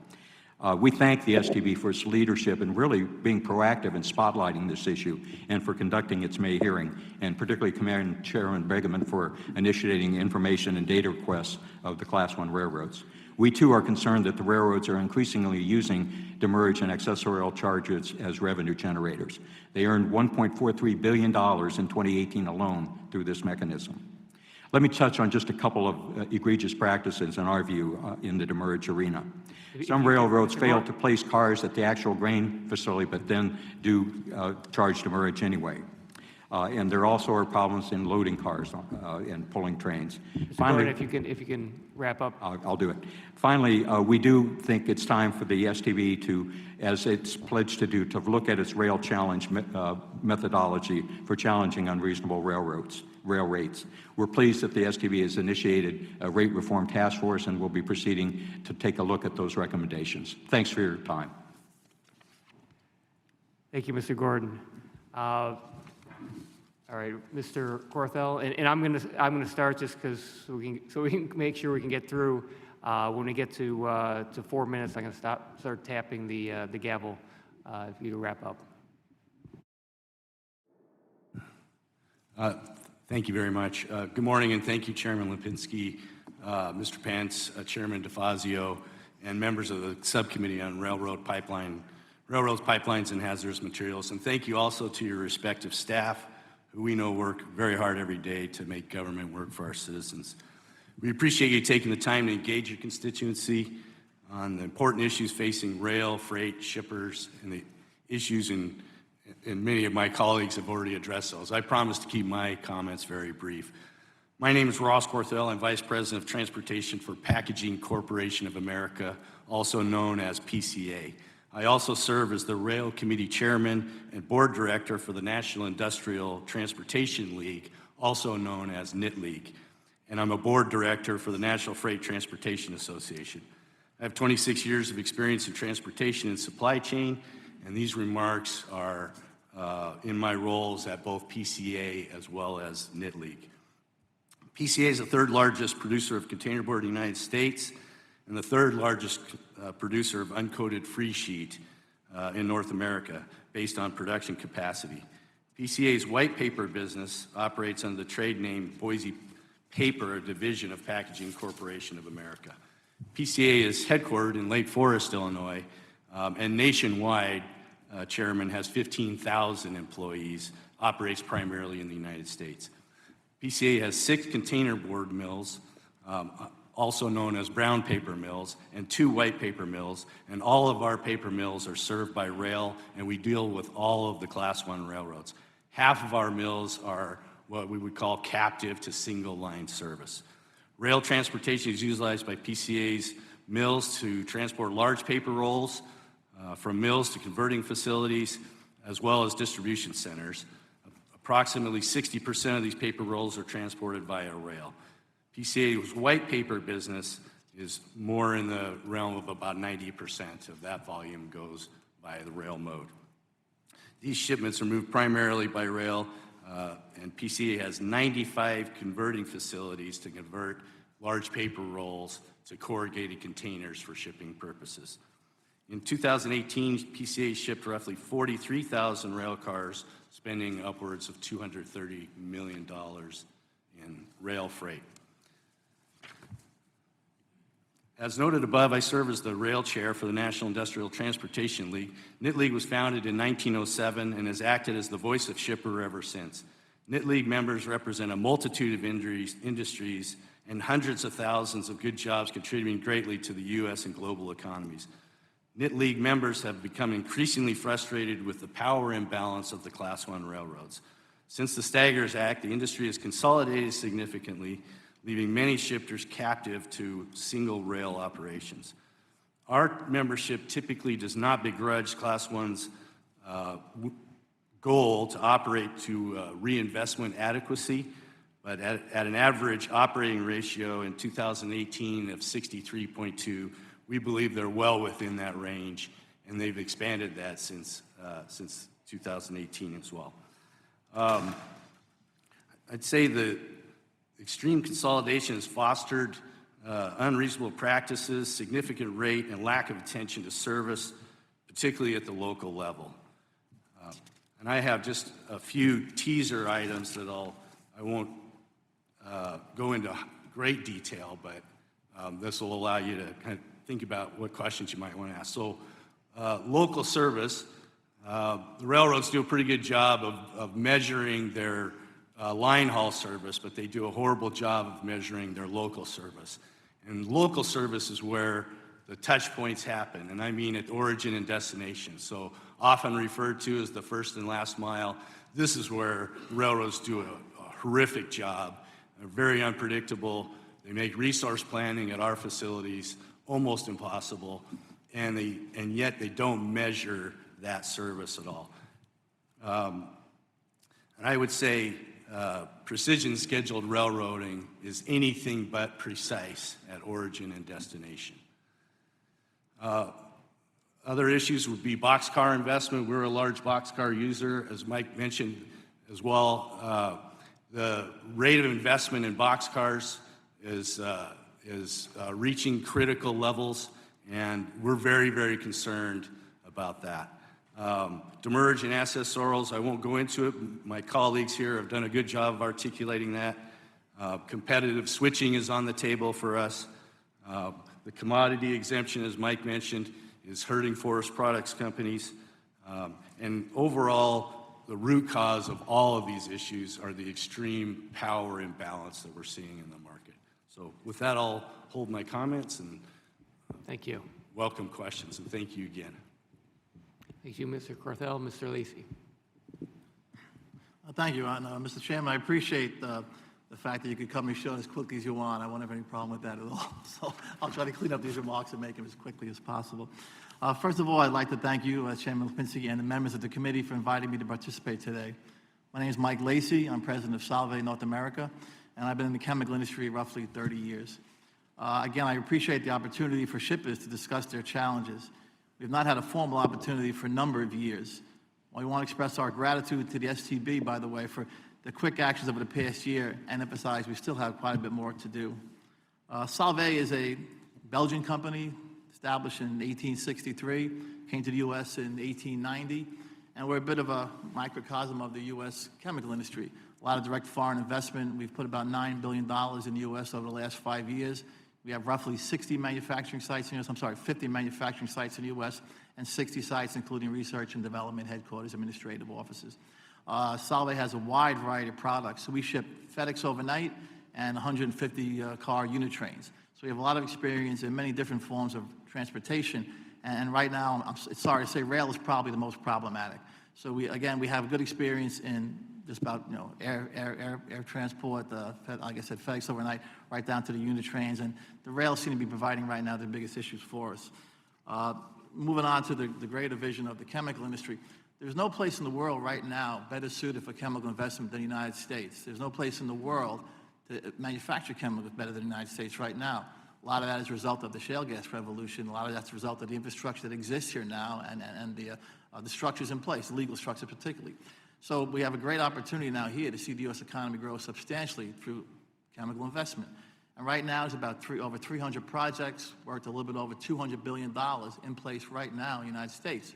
We thank the STB for its leadership in really being proactive in spotlighting this issue and for conducting its May hearing, and particularly commend Chairman Begeman for initiating information and data requests of the Class I railroads. We too are concerned that the railroads are increasingly using demurrage and accessorial charges as revenue generators. They earned $1.43 billion in 2018 alone through this mechanism. Let me touch on just a couple of egregious practices in our view in the demurrage arena. Some railroads fail to place cars at the actual grain facility, but then do charge demurrage anyway. And there also are problems in loading cars and pulling trains. Mr. Finally, Gordon, if you can wrap up. I'll do it. Finally, we do think it's time for the STB to, as it's pledged to do, to look at its rail challenge methodology for challenging unreasonable rail rates. We're pleased that the STB has initiated a rate reform task force and will be proceeding to take a look at those recommendations. Thanks for your time. Thank you, Mr. Gordon. All right, Mr. Corthell, and I'm gonna start just because so we can make sure we can get through. When we get to 4 minutes, I'm gonna start tapping the gavel if you wrap up. Thank you very much. Good morning, and thank you, Chairman Lipinski, Mr. Pence, Chairman DeFazio, and members of the Subcommittee on Railroads, Pipelines, and Hazardous Materials. And thank you also to your respective staff, who we know work very hard every day to make government work for our citizens. We appreciate you taking the time to engage your constituency on the important issues facing rail, freight, shippers, and the issues and many of my colleagues have already addressed those. I promise to keep my comments very brief. My name is Ross Corthell. I'm Vice President of Transportation for Packaging Corporation of America, also known as PCA. I also serve as the Rail Committee Chairman and Board Director for the National Industrial Transportation League, also known as NIT League. And I'm a Board Director for the National Freight Transportation Association. I have 26 years of experience in transportation and supply chain, and these remarks are in my roles at both PCA as well as NIT League. PCA is the third largest producer of containerboard in the United States and the third largest producer of uncoated free sheet in North America based on production capacity. PCA's white paper business operates under the trade name Boise Paper, a division of Packaging Corporation of America. PCA is headquartered in Lake Forest, Illinois, and nationwide, Chairman, has 15,000 employees, operates primarily in the United States. PCA has 6 containerboard mills, also known as brown paper mills, and 2 white paper mills, and all of our paper mills are served by rail, and we deal with all of the Class I railroads. Half of our mills are what we would call captive to single line service. Rail transportation is utilized by PCA's mills to transport large paper rolls from mills to converting facilities, as well as distribution centers. Approximately 60% of these paper rolls are transported via rail. PCA's white paper business is more in the realm of about 90% of that volume goes by the rail mode. These shipments are moved primarily by rail, and PCA has 95 converting facilities to convert large paper rolls to corrugated containers for shipping purposes. In 2018, PCA shipped roughly 43,000 rail cars, spending upwards of $230 million in rail freight. As noted above, I serve as the rail chair for the National Industrial Transportation League. NIT League was founded in 1907 and has acted as the voice of shipper ever since. NIT League members represent a multitude of industries and hundreds of thousands of good jobs contributing greatly to the U.S. and global economies. NIT League members have become increasingly frustrated with the power imbalance of the Class I railroads. Since the Staggers Act, the industry has consolidated significantly, leaving many shippers captive to single rail operations. Our membership typically does not begrudge Class I's goal to operate to reinvestment adequacy, but at an average operating ratio in 2018 of 63.2, we believe they're well within that range, and they've expanded that since 2018 as well. I'd say the extreme consolidation has fostered unreasonable practices, significant rate, and lack of attention to service, particularly at the local level. And I have just a few teaser items that I won't go into great detail, but this will allow you to kind of think about what questions you might want to ask. So local service, the railroads do a pretty good job of measuring their line haul service, but they do a horrible job of measuring their local service. And local service is where the touch points happen, and I mean at origin and destination. So often referred to as the first and last mile. This is where railroads do a horrific job. They're very unpredictable. They make resource planning at our facilities almost impossible, and yet they don't measure that service at all. And I would say precision scheduled railroading is anything but precise at origin and destination. Other issues would be boxcar investment. We're a large boxcar user, as Mike mentioned as well. The rate of investment in boxcars is reaching critical levels, and we're very, very concerned about that. Demurrage and accessorials, I won't go into it. My colleagues here have done a good job of articulating that. Competitive switching is on the table for us. The commodity exemption, as Mike mentioned, is hurting forest products companies. And overall, the root cause of all of these issues are the extreme power imbalance that we're seeing in the market. So with that, I'll hold my comments and Thank you. welcome questions, and thank you again. Thank you, Mr. Carthel. Mr. Lacy. Thank you, Mr. Chairman. I appreciate the fact that you could cut me short as quickly as you want. I won't have any problem with that at all. So I'll try to clean up these remarks and make them as quickly as possible. First of all, I'd like to thank you, Chairman Lipinski, and the members of the committee for inviting me to participate today. My name is Mike Lacy. I'm president of Solvay North America, and I've been in the chemical industry roughly 30 years. Again, I appreciate the opportunity for shippers to discuss their challenges. We've not had a formal opportunity for a number of years. We want to express our gratitude to the STB, by the way, for the quick actions over the past year and emphasize we still have quite a bit more to do. Solvay is a Belgian company established in 1863, came to the U.S. in 1890, and we're a bit of a microcosm of the U.S. chemical industry. A lot of direct foreign investment. We've put about $9 billion in the U.S. over the last 5 years. We have roughly 50 manufacturing sites in the U.S. and 60 sites, including research and development headquarters, administrative offices. Solvay has a wide variety of products. So we ship FedEx overnight and 150 car unit trains. So we have a lot of experience in many different forms of transportation. And right now, I'm sorry to say, rail is probably the most problematic. So we have good experience in just about air transport, like I said, FedEx overnight, right down to the unit trains, and the rails seem to be providing right now the biggest issues for us. Moving on to the greater vision of the chemical industry, there's no place in the world right now better suited for chemical investment than the United States. There's no place in the world to manufacture chemicals better than the United States right now. A lot of that is a result of the shale gas revolution. A lot of that's a result of the infrastructure that exists here now and the structures in place, the legal structure particularly. So we have a great opportunity now here to see the U.S. economy grow substantially through chemical investment. And right now, there's about over 300 projects worth a little bit over $200 billion in place right now in the United States.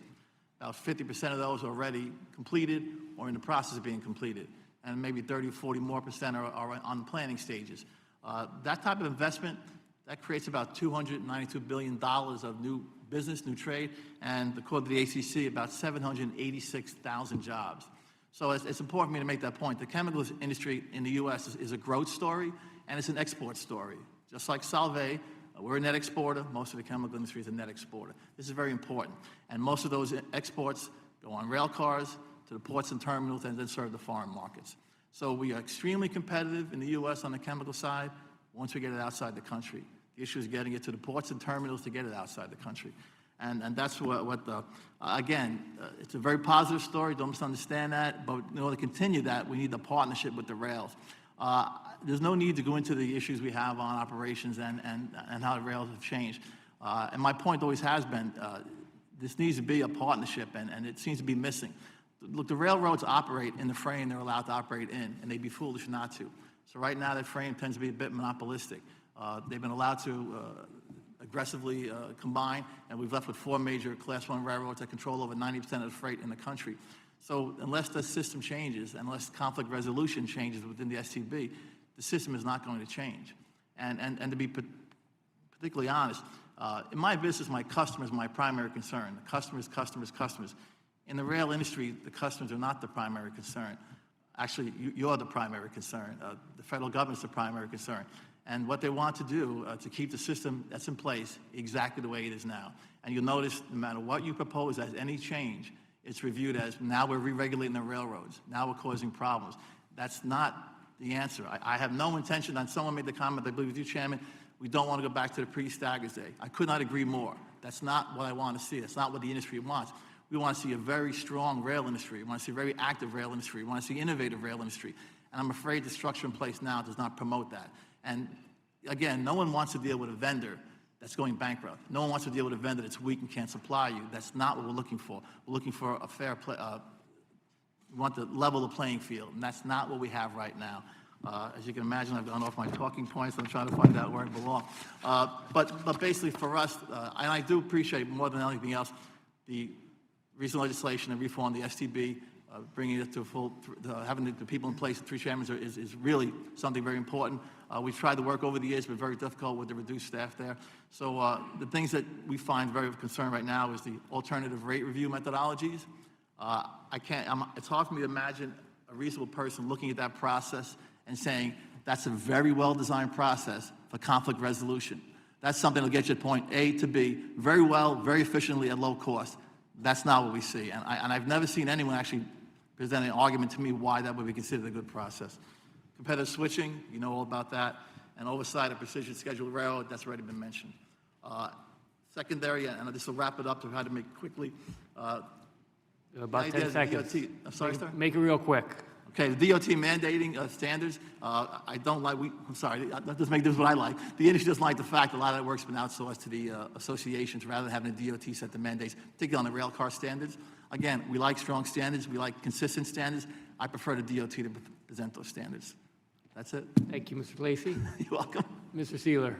About 50% of those are already completed or in the process of being completed. And maybe 30, 40 more percent are on the planning stages. That type of investment, that creates about $292 billion of new business, new trade, and according to the ACC, about 786,000 jobs. So it's important for me to make that point. The chemical industry in the U.S. is a growth story, and it's an export story. Just like Solvay, we're a net exporter. Most of the chemical industry is a net exporter. This is very important. And most of those exports go on rail cars to the ports and terminals and then serve the foreign markets. So we are extremely competitive in the U.S. on the chemical side once we get it outside the country. The issue is getting it to the ports and terminals to get it outside the country. And that's again, it's a very positive story, don't misunderstand that, but in order to continue that, we need the partnership with the rails. There's no need to go into the issues we have on operations and how the rails have changed. And my point always has been, this needs to be a partnership, and it seems to be missing. Look, the railroads operate in the frame they're allowed to operate in, and they'd be foolish not to. So right now, that frame tends to be a bit monopolistic. They've been allowed to aggressively combine, and we've left with 4 major Class 1 railroads that control over 90% of the freight in the country. So unless the system changes, unless conflict resolution changes within the STB, the system is not going to change. And to be particularly honest, in my business, my customers are my primary concern. The customers. In the rail industry, the customers are not the primary concern. Actually, you're the primary concern. The federal government's the primary concern. And what they want to do to keep the system that's in place exactly the way it is now. And you'll notice no matter what you propose as any change, it's reviewed as now we're re-regulating the railroads. Now we're causing problems. That's not the answer. I have no intention, and someone made the comment, I believe with you, Chairman, we don't want to go back to the pre-Staggers day. I could not agree more. That's not what I want to see. That's not what the industry wants. We want to see a very strong rail industry. We want to see a very active rail industry. We want to see innovative rail industry. And I'm afraid the structure in place now does not promote that. And again, no one wants to deal with a vendor that's going bankrupt. No one wants to deal with a vendor that's weak and can't supply you. That's not what we're looking for. We're looking for a fair play. We want to level the playing field, and that's not what we have right now. As you can imagine, I've gone off my talking points. I'm trying to find out where I belong. But basically for us, and I do appreciate more than anything else, the recent legislation and reform, the STB, bringing it to full, having the people in place, the three chairmen is really something very important. We've tried to work over the years, but very difficult with the reduced staff there. So the things that we find very concerned right now is the alternative rate review methodologies. It's hard for me to imagine a reasonable person looking at that process and saying, that's a very well-designed process for conflict resolution. That's something that'll get you at point A to B very well, very efficiently at low cost. That's not what we see. And I've never seen anyone actually present an argument to me why that would be considered a good process. Competitive switching, you know all about that. And oversight of precision scheduled railroad, that's already been mentioned. Secondary, and this will wrap it up to try to make it quickly. About 10 seconds. DOT, I'm sorry, sir? Make it real quick. Okay, the DOT mandating standards, I don't like, I'm sorry, that doesn't make this what I like. The industry doesn't like the fact that a lot of that work's been outsourced to the associations rather than having the DOT set the mandates, particularly on the rail car standards. Again, we like strong standards, we like consistent standards. I prefer the DOT to present those standards. That's it. Thank you, Mr. Lacey. You're welcome. Mr. Sealer.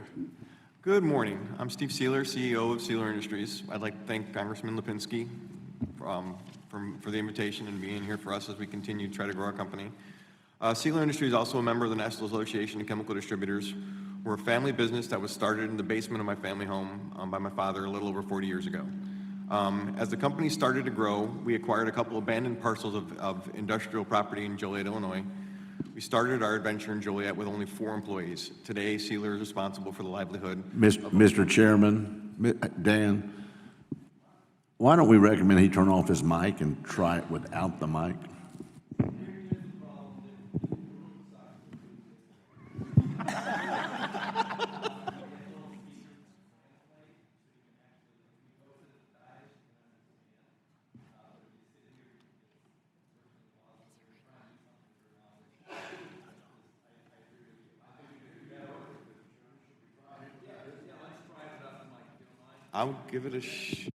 Good morning. I'm Steve Sealer, CEO of Sealer Industries. I'd like to thank Congressman Lipinski for the invitation and being here for us as we continue to try to grow our company. Sealer Industries is also a member of the National Association of Chemical Distributors. We're a family business that was started in the basement of my family home by my father a little over 40 years ago. As the company started to grow, we acquired a couple abandoned parcels of industrial property in Joliet, Illinois. We started our adventure in Joliet with only 4 employees. Today, Sealer is responsible for the livelihood. Mr. Chairman, Dan, why don't we recommend he turn off his mic and try it without the mic? I'll give it a shot.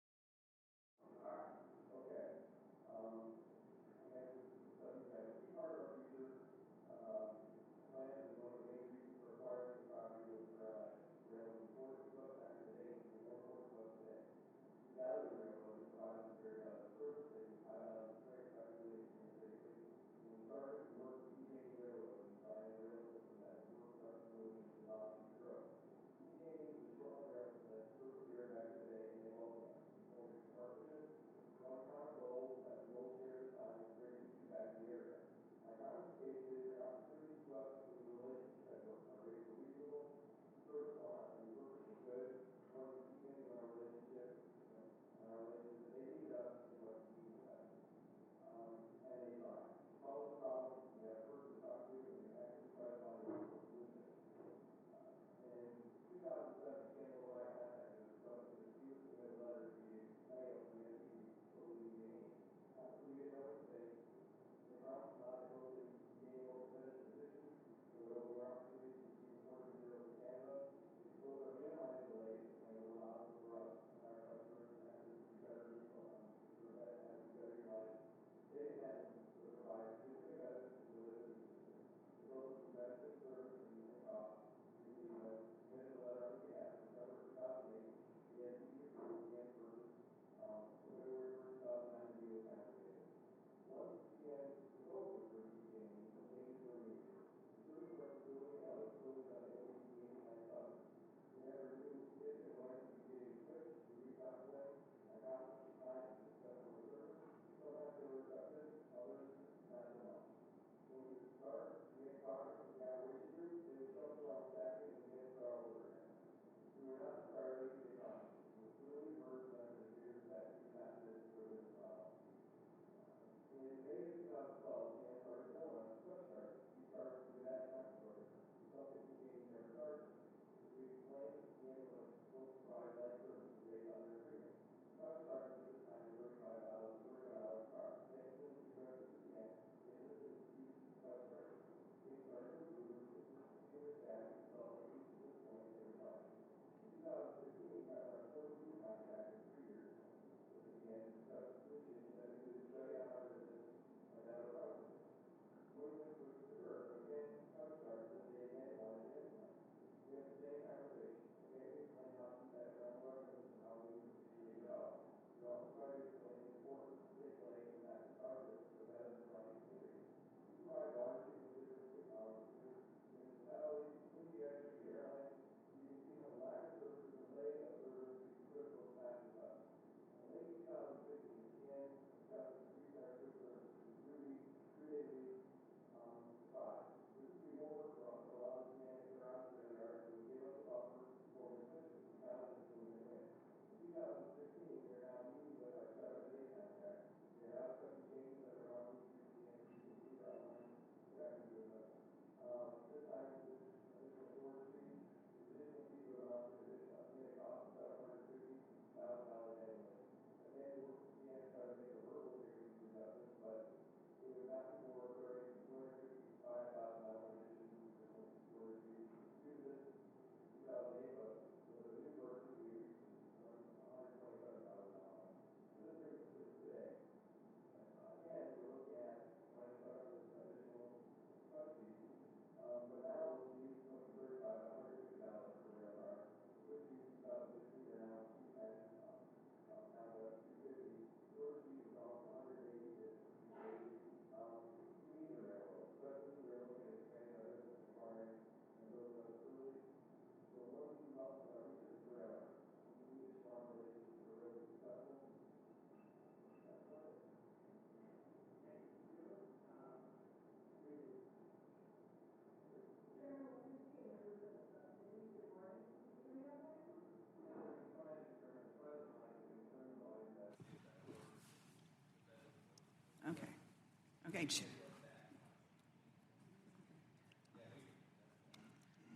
Okay.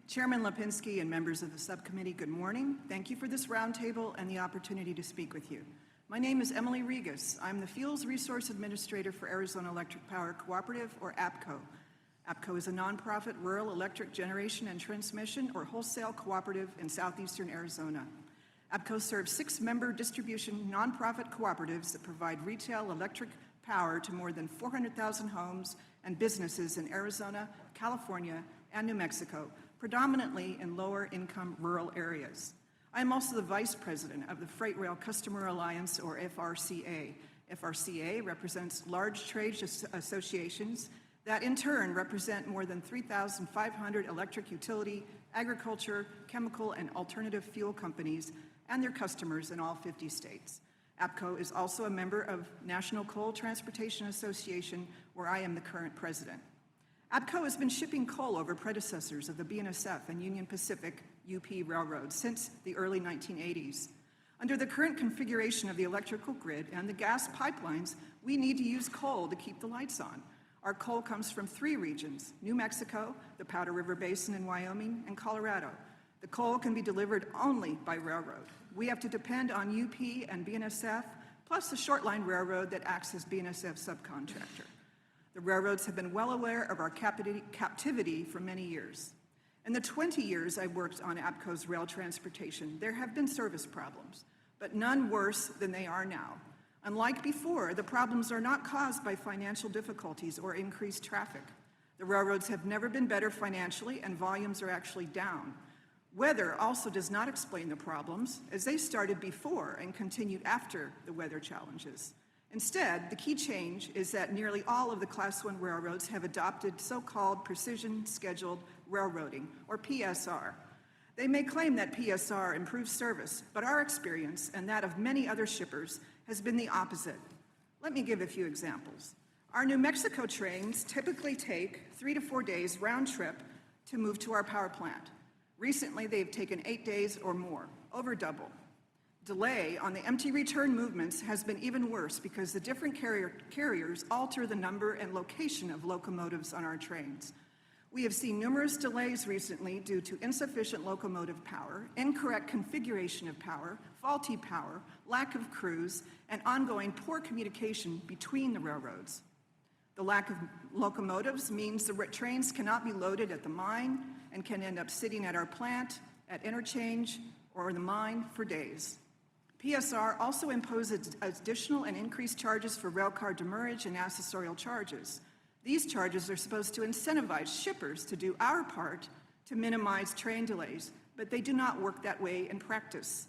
Chairman Lipinski and members of the subcommittee, good morning. Thank you for this roundtable and the opportunity to speak with you. My name is Emily Regas. I'm the Fuels Resource Administrator for Arizona Electric Power Cooperative, or APCO. APCO is a nonprofit rural electric generation and transmission or wholesale cooperative in southeastern Arizona. APCO serves 6 member distribution nonprofit cooperatives that provide retail electric power to more than 400,000 homes and businesses in Arizona, California, and New Mexico, predominantly in lower-income rural areas. I am also the Vice President of the Freight Rail Customer Alliance, or FRCA. FRCA represents large trade associations that in turn represent more than 3,500 electric utility, agriculture, chemical, and alternative fuel companies and their customers in all 50 states. APCO is also a member of National Coal Transportation Association, where I am the current president. APCO has been shipping coal over predecessors of the BNSF and Union Pacific UP railroads since the early 1980s. Under the current configuration of the electrical grid and the gas pipelines, we need to use coal to keep the lights on. Our coal comes from 3 regions: New Mexico, the Powder River Basin in Wyoming, and Colorado. The coal can be delivered only by railroad. We have to depend on UP and BNSF, plus the short-line railroad that acts as BNSF subcontractor. The railroads have been well aware of our captivity for many years. In the 20 years I worked on APCO's rail transportation, there have been service problems, but none worse than they are now. Unlike before, the problems are not caused by financial difficulties or increased traffic. The railroads have never been better financially, and volumes are actually down. Weather also does not explain the problems, as they started before and continued after the weather challenges. Instead, the key change is that nearly all of the Class I railroads have adopted so-called precision scheduled railroading, or PSR. They may claim that PSR improves service, but our experience, and that of many other shippers, has been the opposite. Let me give a few examples. Our New Mexico trains typically take 3 to 4 days round trip to move to our power plant. Recently, they've taken 8 days or more, over double. Delay on the empty return movements has been even worse because the different carriers alter the number and location of locomotives on our trains. We have seen numerous delays recently due to insufficient locomotive power, incorrect configuration of power, faulty power, lack of crews, and ongoing poor communication between the railroads. The lack of locomotives means the trains cannot be loaded at the mine and can end up sitting at our plant, at interchange, or the mine for days. PSR also imposes additional and increased charges for railcar demurrage and accessorial charges. These charges are supposed to incentivize shippers to do our part to minimize train delays, but they do not work that way in practice.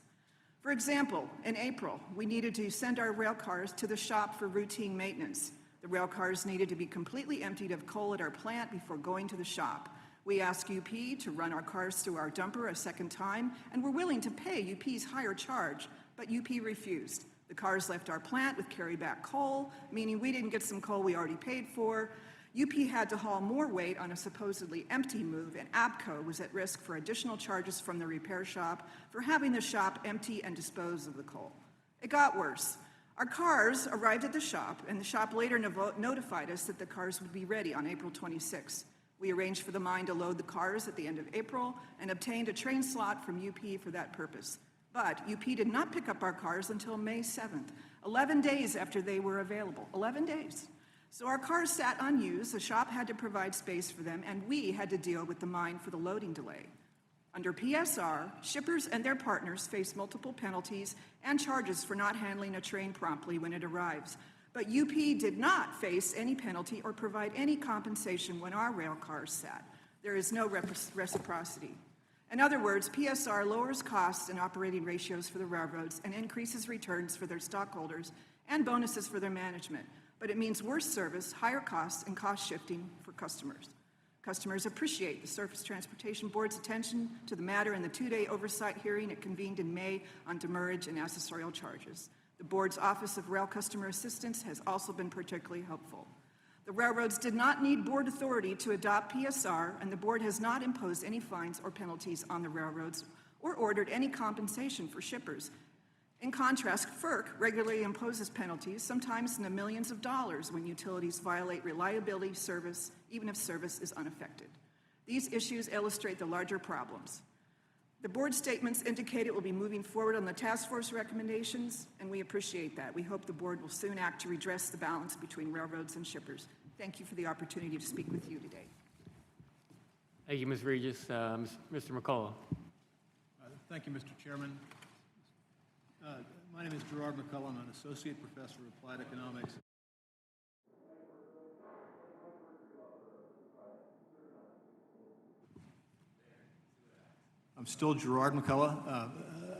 For example, in April, we needed to send our railcars to the shop for routine maintenance. The railcars needed to be completely emptied of coal at our plant before going to the shop. We asked UP to run our cars through our dumper a second time, and were willing to pay UP's higher charge, but UP refused. The cars left our plant with carry-back coal, meaning we didn't get some coal we already paid for. UP had to haul more weight on a supposedly empty move, and APCO was at risk for additional charges from the repair shop for having the shop empty and dispose of the coal. It got worse. Our cars arrived at the shop, and the shop later notified us that the cars would be ready on April 26. We arranged for the mine to load the cars at the end of April and obtained a train slot from UP for that purpose. But UP did not pick up our cars until May 7th, 11 days after they were available. 11 days. So our cars sat unused, the shop had to provide space for them, and we had to deal with the mine for the loading delay. Under PSR, shippers and their partners face multiple penalties and charges for not handling a train promptly when it arrives. But UP did not face any penalty or provide any compensation when our rail cars sat. There is no reciprocity. In other words, PSR lowers costs and operating ratios for the railroads and increases returns for their stockholders and bonuses for their management. But it means worse service, higher costs, and cost shifting for customers. Customers appreciate the Surface Transportation Board's attention to the matter in the 2-day oversight hearing it convened in May on demurrage and accessorial charges. The Board's Office of Rail Customer Assistance has also been particularly helpful. The railroads did not need board authority to adopt PSR, and the board has not imposed any fines or penalties on the railroads or ordered any compensation for shippers. In contrast, FERC regularly imposes penalties, sometimes in the millions of dollars, when utilities violate reliability service, even if service is unaffected. These issues illustrate the larger problems. The board statements indicate it will be moving forward on the task force recommendations, and we appreciate that. We hope the board will soon act to redress the balance between railroads and shippers. Thank you for the opportunity to speak with you today. Thank you, Ms. Regis. Mr. McCullough. Thank you, Mr. Chairman. My name is Gerard McCullough. I'm an associate professor of applied economics. I'm still Gerard McCullough,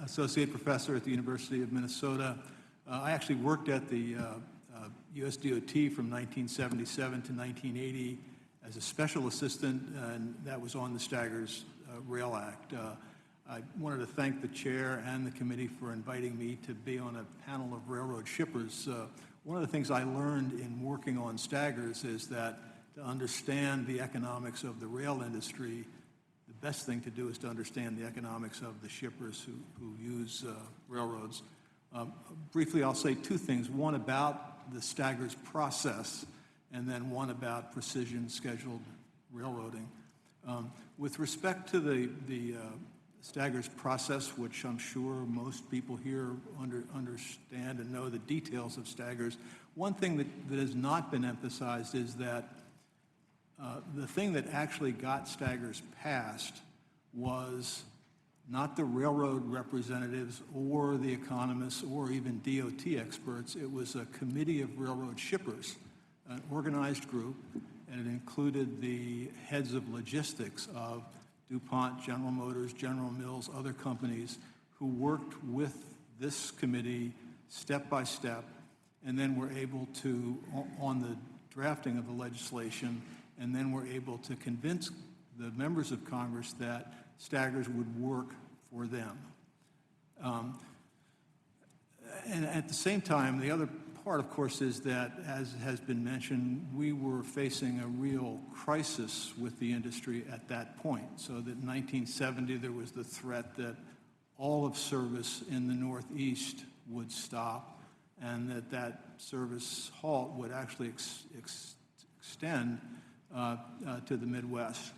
associate professor at the University of Minnesota. I actually worked at the USDOT from 1977 to 1980 as a special assistant, and that was on the Staggers Rail Act. I wanted to thank the chair and the committee for inviting me to be on a panel of railroad shippers. One of the things I learned in working on Staggers is that to understand the economics of the rail industry, the best thing to do is to understand the economics of the shippers who use railroads. Briefly, I'll say two things, one about the Staggers process and then one about precision scheduled railroading. With respect to the Staggers process, which I'm sure most people here understand and know the details of Staggers, one thing that has not been emphasized is that the thing that actually got Staggers passed was not the railroad representatives or the economists or even DOT experts. It was a committee of railroad shippers, an organized group, and it included the heads of logistics of DuPont, General Motors, General Mills, other companies who worked with this committee step by step and then were able to, on the drafting of the legislation, and then were able to convince the members of Congress that Staggers would work for them. And at the same time, the other part, of course, is that, as has been mentioned, we were facing a real crisis with the industry at that point. So that in 1970, there was the threat that all of service in the Northeast would stop and that service halt would actually extend to the Midwest.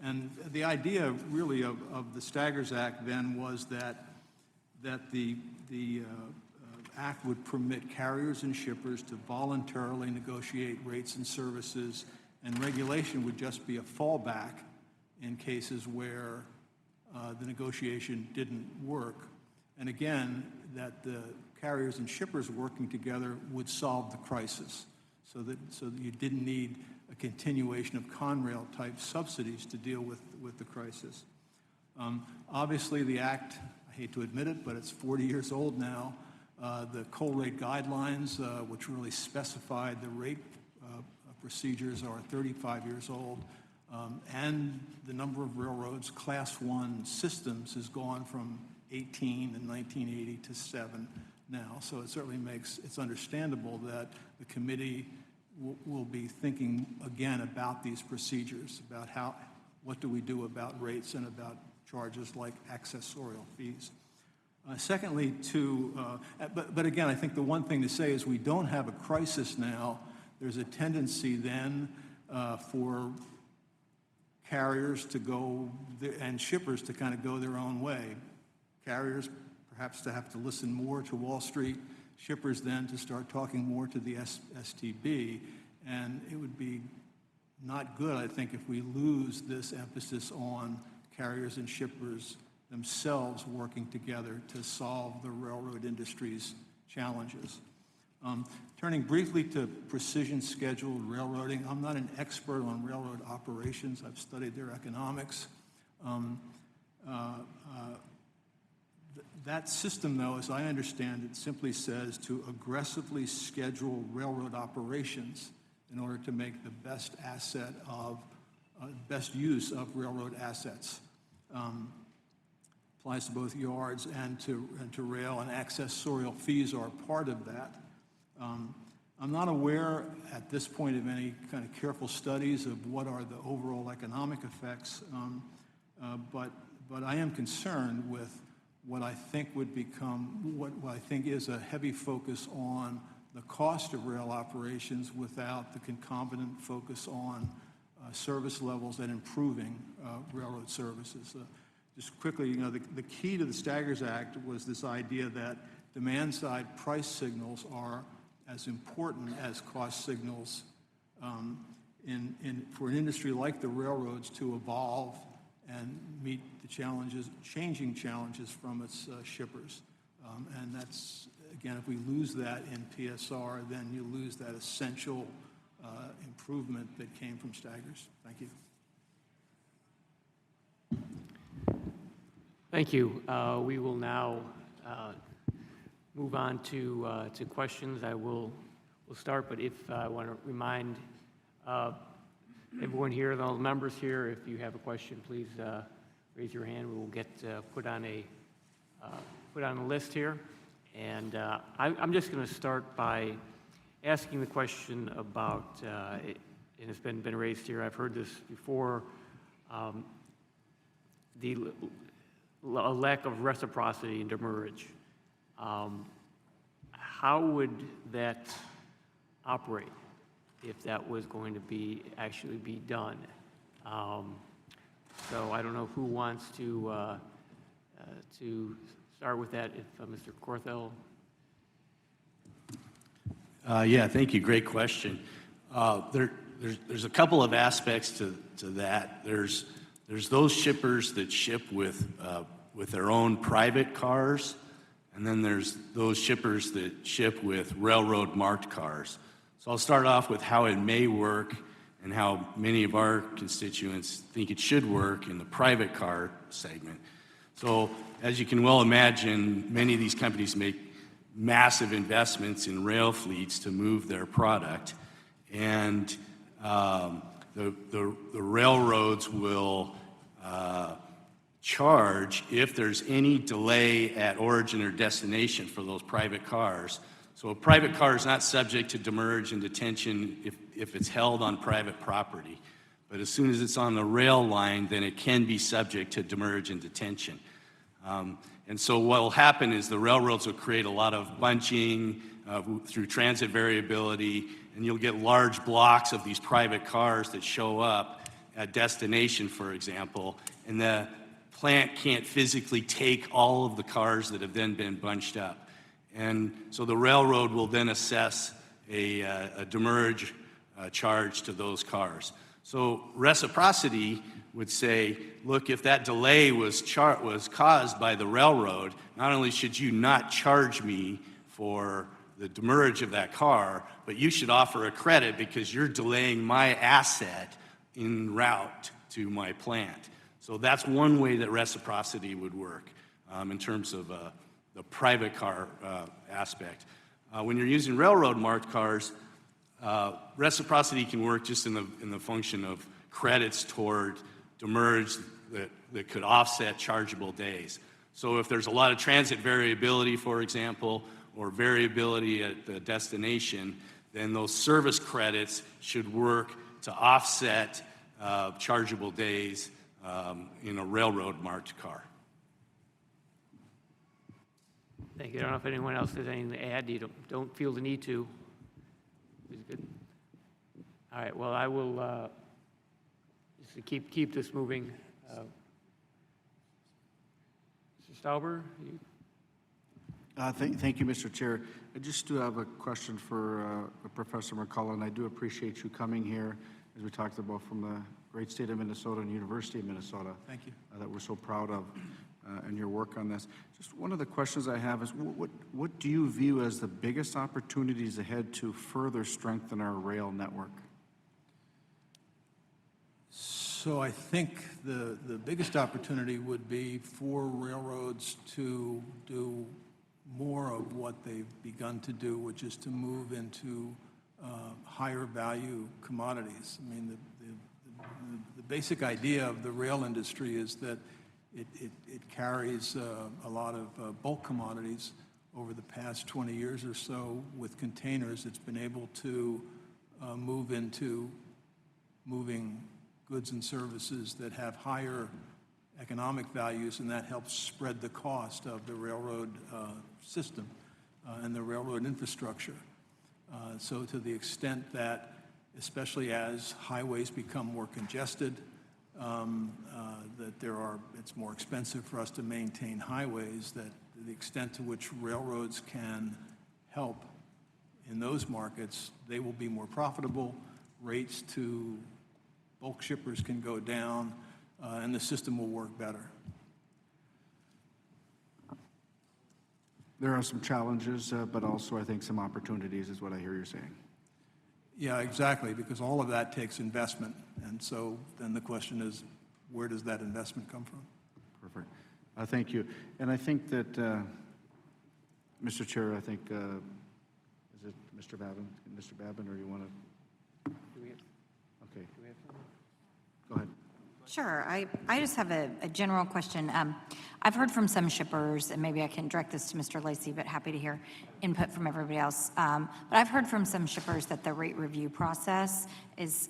And the idea, really, of the Staggers Act then was that the Act would permit carriers and shippers to voluntarily negotiate rates and services, and regulation would just be a fallback in cases where the negotiation didn't work. And again, that the carriers and shippers working together would solve the crisis, so that you didn't need a continuation of Conrail type subsidies to deal with the crisis. Obviously, the Act, I hate to admit it, but it's 40 years old now. The coal rate guidelines, which really specified the rate procedures, are 35 years old. And the number of railroads, Class 1 systems, has gone from 18 in 1980 to 7 now. So it certainly it's understandable that the committee will be thinking again about these procedures, about what do we do about rates and about charges like accessorial fees. Secondly, but again, I think the one thing to say is we don't have a crisis now. There's a tendency then for carriers to go, and shippers to kind of go their own way. Carriers perhaps to have to listen more to Wall Street, shippers then to start talking more to the STB, and it would be not good, I think, if we lose this emphasis on carriers and shippers themselves working together to solve the railroad industry's challenges. Turning briefly to precision scheduled railroading, I'm not an expert on railroad operations. I've studied their economics. That system, though, as I understand it, simply says to aggressively schedule railroad operations in order to make the best best use of railroad assets. Applies to both yards and to rail, and accessorial fees are a part of that. I'm not aware at this point of any kind of careful studies of what are the overall economic effects, but I am concerned with what I think would become, what I think is a heavy focus on the cost of rail operations without the concomitant focus on service levels and improving railroad services. Just quickly, you know, the key to the Staggers Act was this idea that demand-side price signals are as important as cost signals for an industry like the railroads to evolve and meet the challenges, changing challenges from its shippers. And that's, again, if we lose that in PSR, then you lose that essential improvement that came from Staggers. Thank you. Thank you. We will now move on to questions. We'll start, but if I want to remind everyone here, all the members here, if you have a question, please raise your hand. We will get put on a list here. And I'm just going to start by asking the question about, and it's been raised here, I've heard this before, the lack of reciprocity and demurrage. How would that operate if that was going to actually be done? So I don't know who wants to start with that. If Mr. Corthell. Yeah, thank you. Great question. There's a couple of aspects to that. There's those shippers that ship with their own private cars, and then there's those shippers that ship with railroad marked cars. So I'll start off with how it may work and how many of our constituents think it should work in the private car segment. So as you can well imagine, many of these companies make massive investments in rail fleets to move their product, and the railroads will charge if there's any delay at origin or destination for those private cars. So a private car is not subject to demurrage and detention if it's held on private property. But as soon as it's on the rail line, then it can be subject to demurrage and detention. And so what will happen is the railroads will create a lot of bunching through transit variability, and you'll get large blocks of these private cars that show up at destination, for example, and the plant can't physically take all of the cars that have then been bunched up. And so the railroad will then assess a demurrage charge to those cars. So reciprocity would say, look, if that delay was caused by the railroad, not only should you not charge me for the demurrage of that car, but you should offer a credit because you're delaying my asset en route to my plant. So that's one way that reciprocity would work in terms of the private car aspect. When you're using railroad marked cars, reciprocity can work just in the function of credits toward demurrage that could offset chargeable days. So if there's a lot of transit variability, for example, or variability at the destination, then those service credits should work to offset chargeable days in a railroad marked car. Thank you. I don't know if anyone else has anything to add. You don't feel the need to. It's good. All right. Well, I will just to keep this moving. Mr. Stauber, you. Thank you, Mr. Chair. I just do have a question for Professor McCullen. I do appreciate you coming here, as we talked about, from the great state of Minnesota and University of Minnesota. Thank you. That we're so proud of, and your work on this. Just one of the questions I have is, what do you view as the biggest opportunities ahead to further strengthen our rail network? So I think the biggest opportunity would be for railroads to do more of what they've begun to do, which is to move into higher value commodities. I mean, the basic idea of the rail industry is that it carries a lot of bulk commodities. Over the past 20 years or so, with containers, it's been able to move into moving goods and services that have higher economic values, and that helps spread the cost of the railroad system and the railroad infrastructure. So to the extent that, especially as highways become more congested, that it's more expensive for us to maintain highways, that the extent to which railroads can help in those markets, they will be more profitable, rates to bulk shippers can go down, and the system will work better. There are some challenges, but also I think some opportunities is what I hear you saying. Yeah, exactly, because all of that takes investment. And so then the question is, where does that investment come from? Perfect. Thank you. And I think that, Mr. Chair, I think, is it Mr. Babin? Mr. Babin, or you want to? Okay. Go ahead. Sure. I just have a general question. I've heard from some shippers, and maybe I can direct this to Mr. Lacey, but happy to hear input from everybody else. But I've heard from some shippers that the rate review process is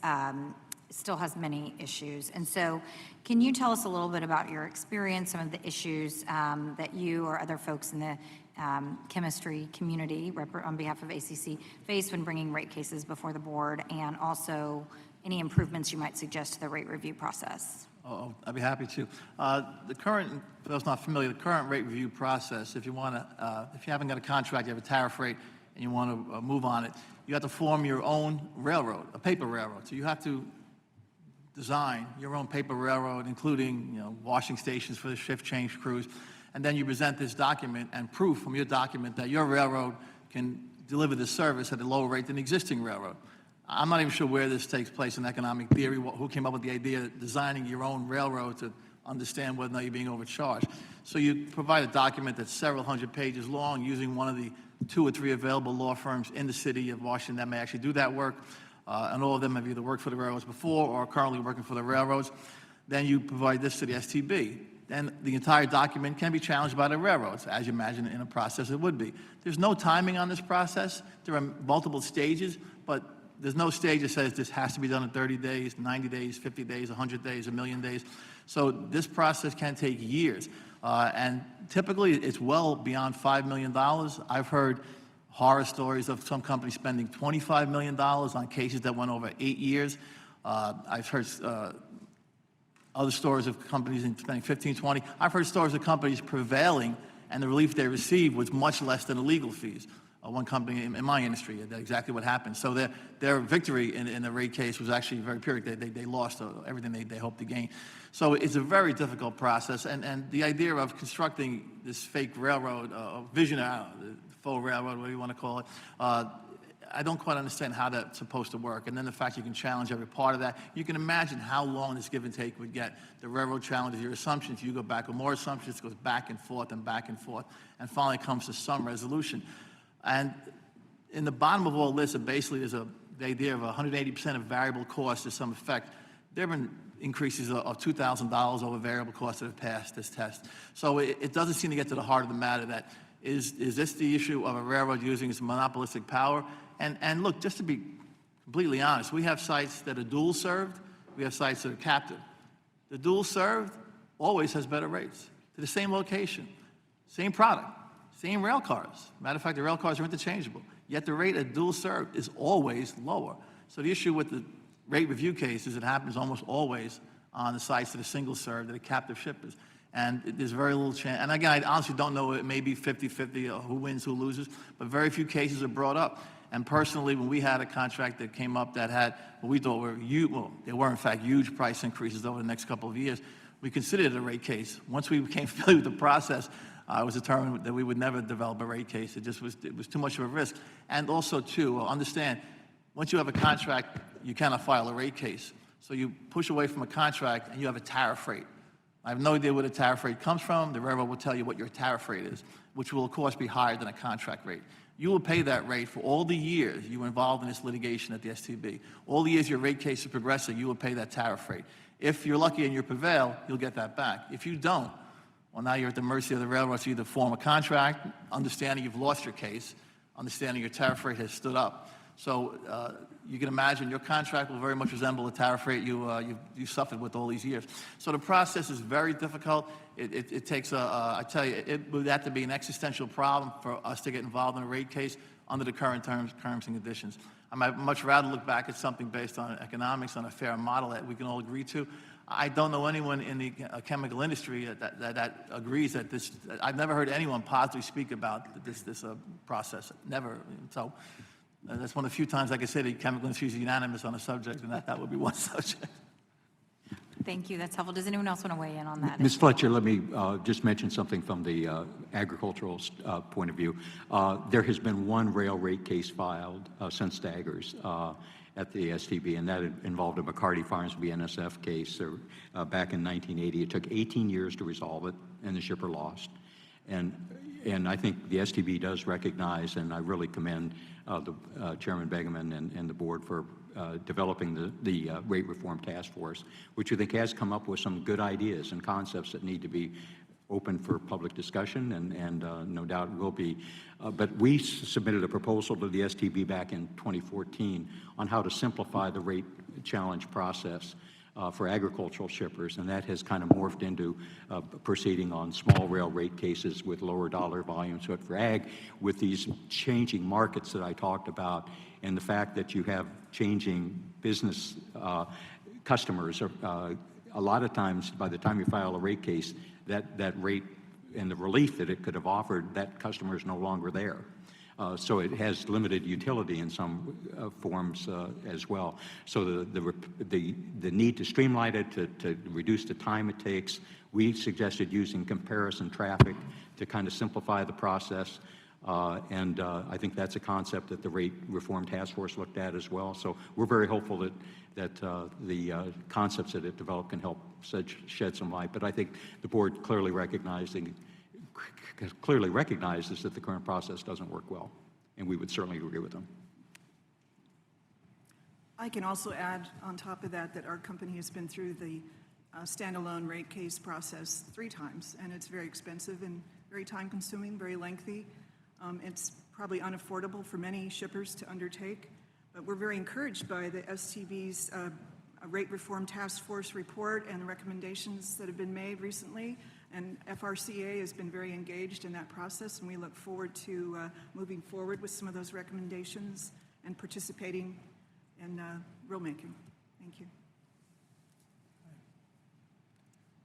still has many issues. And so can you tell us a little bit about your experience, some of the issues that you or other folks in the chemistry community on behalf of ACC face when bringing rate cases before the board, and also any improvements you might suggest to the rate review process? Oh, I'd be happy to. The current, for those not familiar, the current rate review process, if you haven't got a contract, you have a tariff rate, and you want to move on it, you have to form your own railroad, a paper railroad. So you have to design your own paper railroad, including washing stations for the shift change crews, and then you present this document and proof from your document that your railroad can deliver the service at a lower rate than the existing railroad. I'm not even sure where this takes place in economic theory, who came up with the idea of designing your own railroad to understand whether or not you're being overcharged. So you provide a document that's several hundred pages long using one of the 2 or 3 available law firms in the city of Washington that may actually do that work, and all of them have either worked for the railroads before or are currently working for the railroads. Then you provide this to the STB. Then the entire document can be challenged by the railroads, as you imagine in a process it would be. There's no timing on this process. There are multiple stages, but there's no stage that says this has to be done in 30 days, 90 days, 50 days, 100 days, a million days. So this process can take years. And typically, it's well beyond $5 million. I've heard horror stories of some companies spending $25 million on cases that went over 8 years. I've heard other stories of companies spending 15, 20. I've heard stories of companies prevailing, and the relief they received was much less than the legal fees. One company in my industry, that's exactly what happened. So their victory in the rate case was actually very pyrrhic. They lost everything they hoped to gain. So it's a very difficult process. And the idea of constructing this fake railroad, faux railroad, whatever you want to call it, I don't quite understand how that's supposed to work. And then the fact you can challenge every part of that, you can imagine how long this give and take would get. The railroad challenges your assumptions. You go back with more assumptions. It goes back and forth, and finally comes to some resolution. And in the bottom of all this, basically there's the idea of 180% of variable cost to some effect. There have been increases of $2,000 over variable costs that have passed this test. So it doesn't seem to get to the heart of the matter. That is this the issue of a railroad using its monopolistic power? And look, just to be completely honest, we have sites that are dual served. We have sites that are captive. The dual served always has better rates to the same location, same product. Same rail cars. Matter of fact, the rail cars are interchangeable. Yet the rate at dual served is always lower. So the issue with the rate review case is it happens almost always on the sites that are single served, that are captive shippers. And there's very little chance. And again, I honestly don't know, it may be 50-50 who wins, who loses, but very few cases are brought up. And personally, when we had a contract that came up that had what we thought were they were in fact huge price increases over the next couple of years, we considered it a rate case. Once we became familiar with the process, I was determined that we would never develop a rate case. It was too much of a risk. And also, too, understand, once you have a contract, you cannot file a rate case. So you push away from a contract and you have a tariff rate. I have no idea where the tariff rate comes from. The railroad will tell you what your tariff rate is, which will, of course, be higher than a contract rate. You will pay that rate for all the years you were involved in this litigation at the STB. All the years your rate case is progressing, you will pay that tariff rate. If you're lucky and you prevail, you'll get that back. If you don't, well, now you're at the mercy of the railroad to either form a contract, understanding you've lost your case, understanding your tariff rate has stood up. So you can imagine your contract will very much resemble the tariff rate you suffered with all these years. So the process is very difficult. It takes I tell you, it would have to be an existential problem for us to get involved in a rate case under the current terms and conditions. I might much rather look back at something based on economics, on a fair model that we can all agree to. I don't know anyone in the chemical industry that agrees that this. I've never heard anyone positively speak about this process. Never. So that's one of the few times I can say the chemical industry is unanimous on a subject, and that would be one subject. Thank you. That's helpful. Does anyone else want to weigh in on that? Ms. Fletcher, let me just mention something from the agricultural point of view. There has been one rail rate case filed since Staggers at the STB, and that involved a McCarty Farms BNSF case back in 1980. It took 18 years to resolve it, and the shipper lost. And I think the STB does recognize, and I really commend Chairman Begeman and the board for developing the rate reform task force, which I think has come up with some good ideas and concepts that need to be open for public discussion, and no doubt will be. But we submitted a proposal to the STB back in 2014 on how to simplify the rate challenge process for agricultural shippers, and that has kind of morphed into proceeding on small rail rate cases with lower dollar volumes. But for ag, with these changing markets that I talked about, and the fact that you have changing business customers, a lot of times by the time you file a rate case, that rate and the relief that it could have offered, that customer is no longer there. So it has limited utility in some forms as well. So the need to streamline it, to reduce the time it takes, we suggested using comparison traffic to kind of simplify the process. And I think that's a concept that the Rate Reform Task Force looked at as well. So we're very hopeful that the concepts that it developed can help shed some light. But I think the board clearly recognizes that the current process doesn't work well, and we would certainly agree with them. I can also add on top of that our company has been through the standalone rate case process 3 times, and it's very expensive and very time-consuming, very lengthy. It's probably unaffordable for many shippers to undertake, but we're very encouraged by the STB's Rate Reform Task Force report and the recommendations that have been made recently, and FRCA has been very engaged in that process, and we look forward to moving forward with some of those recommendations and participating in rulemaking. Thank you.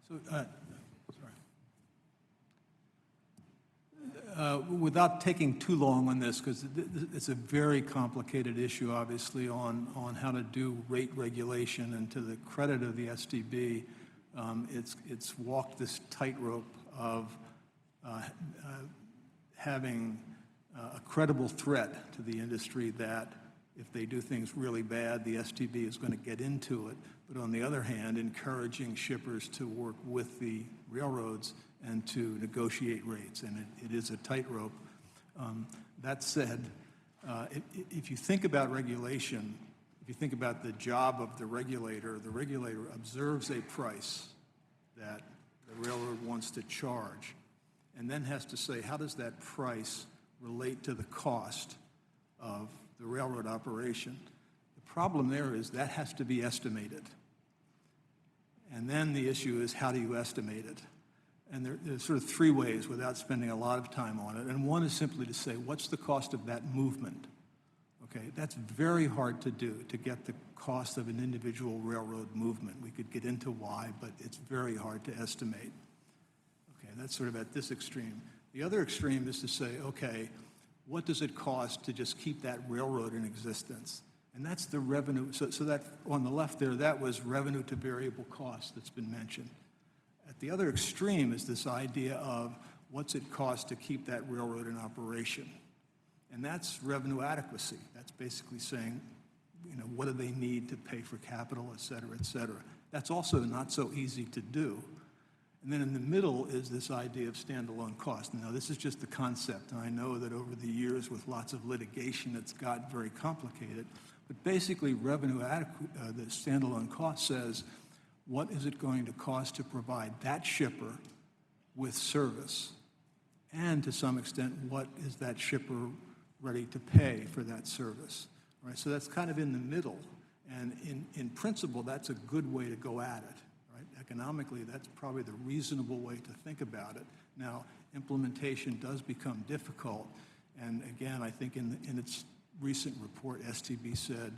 So, without taking too long on this, because it's a very complicated issue, obviously, on how to do rate regulation, and to the credit of the STB, it's walked this tightrope of having a credible threat to the industry that if they do things really bad, the STB is going to get into it. But on the other hand, encouraging shippers to work with the railroads and to negotiate rates, and it is a tightrope. That said, if you think about regulation, if you think about the job of the regulator observes a price that the railroad wants to charge, and then has to say, how does that price relate to the cost of the railroad operation? The problem there is that has to be estimated. And then the issue is, how do you estimate it? And there's sort of 3 ways without spending a lot of time on it. And one is simply to say, what's the cost of that movement? Okay, that's very hard to do, to get the cost of an individual railroad movement. We could get into why, but it's very hard to estimate. Okay, that's sort of at this extreme. The other extreme is to say, okay, what does it cost to just keep that railroad in existence? And that's the revenue. So that on the left there, that was revenue to variable cost that's been mentioned. At the other extreme is this idea of what's it cost to keep that railroad in operation. And that's revenue adequacy. That's basically saying, what do they need to pay for capital, et cetera, et cetera. That's also not so easy to do. And then in the middle is this idea of standalone cost. Now, this is just the concept, and I know that over the years with lots of litigation, it's got very complicated. But basically, revenue adequacy, the standalone cost says, what is it going to cost to provide that shipper with service? And to some extent, what is that shipper ready to pay for that service? right? So that's kind of in the middle. And in principle, that's a good way to go at it, right? Economically, that's probably the reasonable way to think about it. Now, implementation does become difficult. And again, I think in its recent report, STB said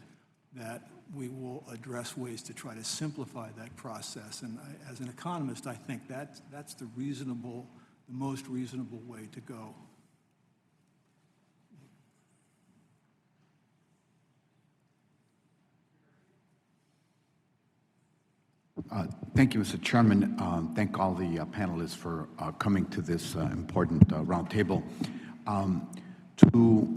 that we will address ways to try to simplify that process. And as an economist, I think that's the most reasonable way to go. Thank you, Mr. Chairman. Thank all the panelists for coming to this important roundtable. To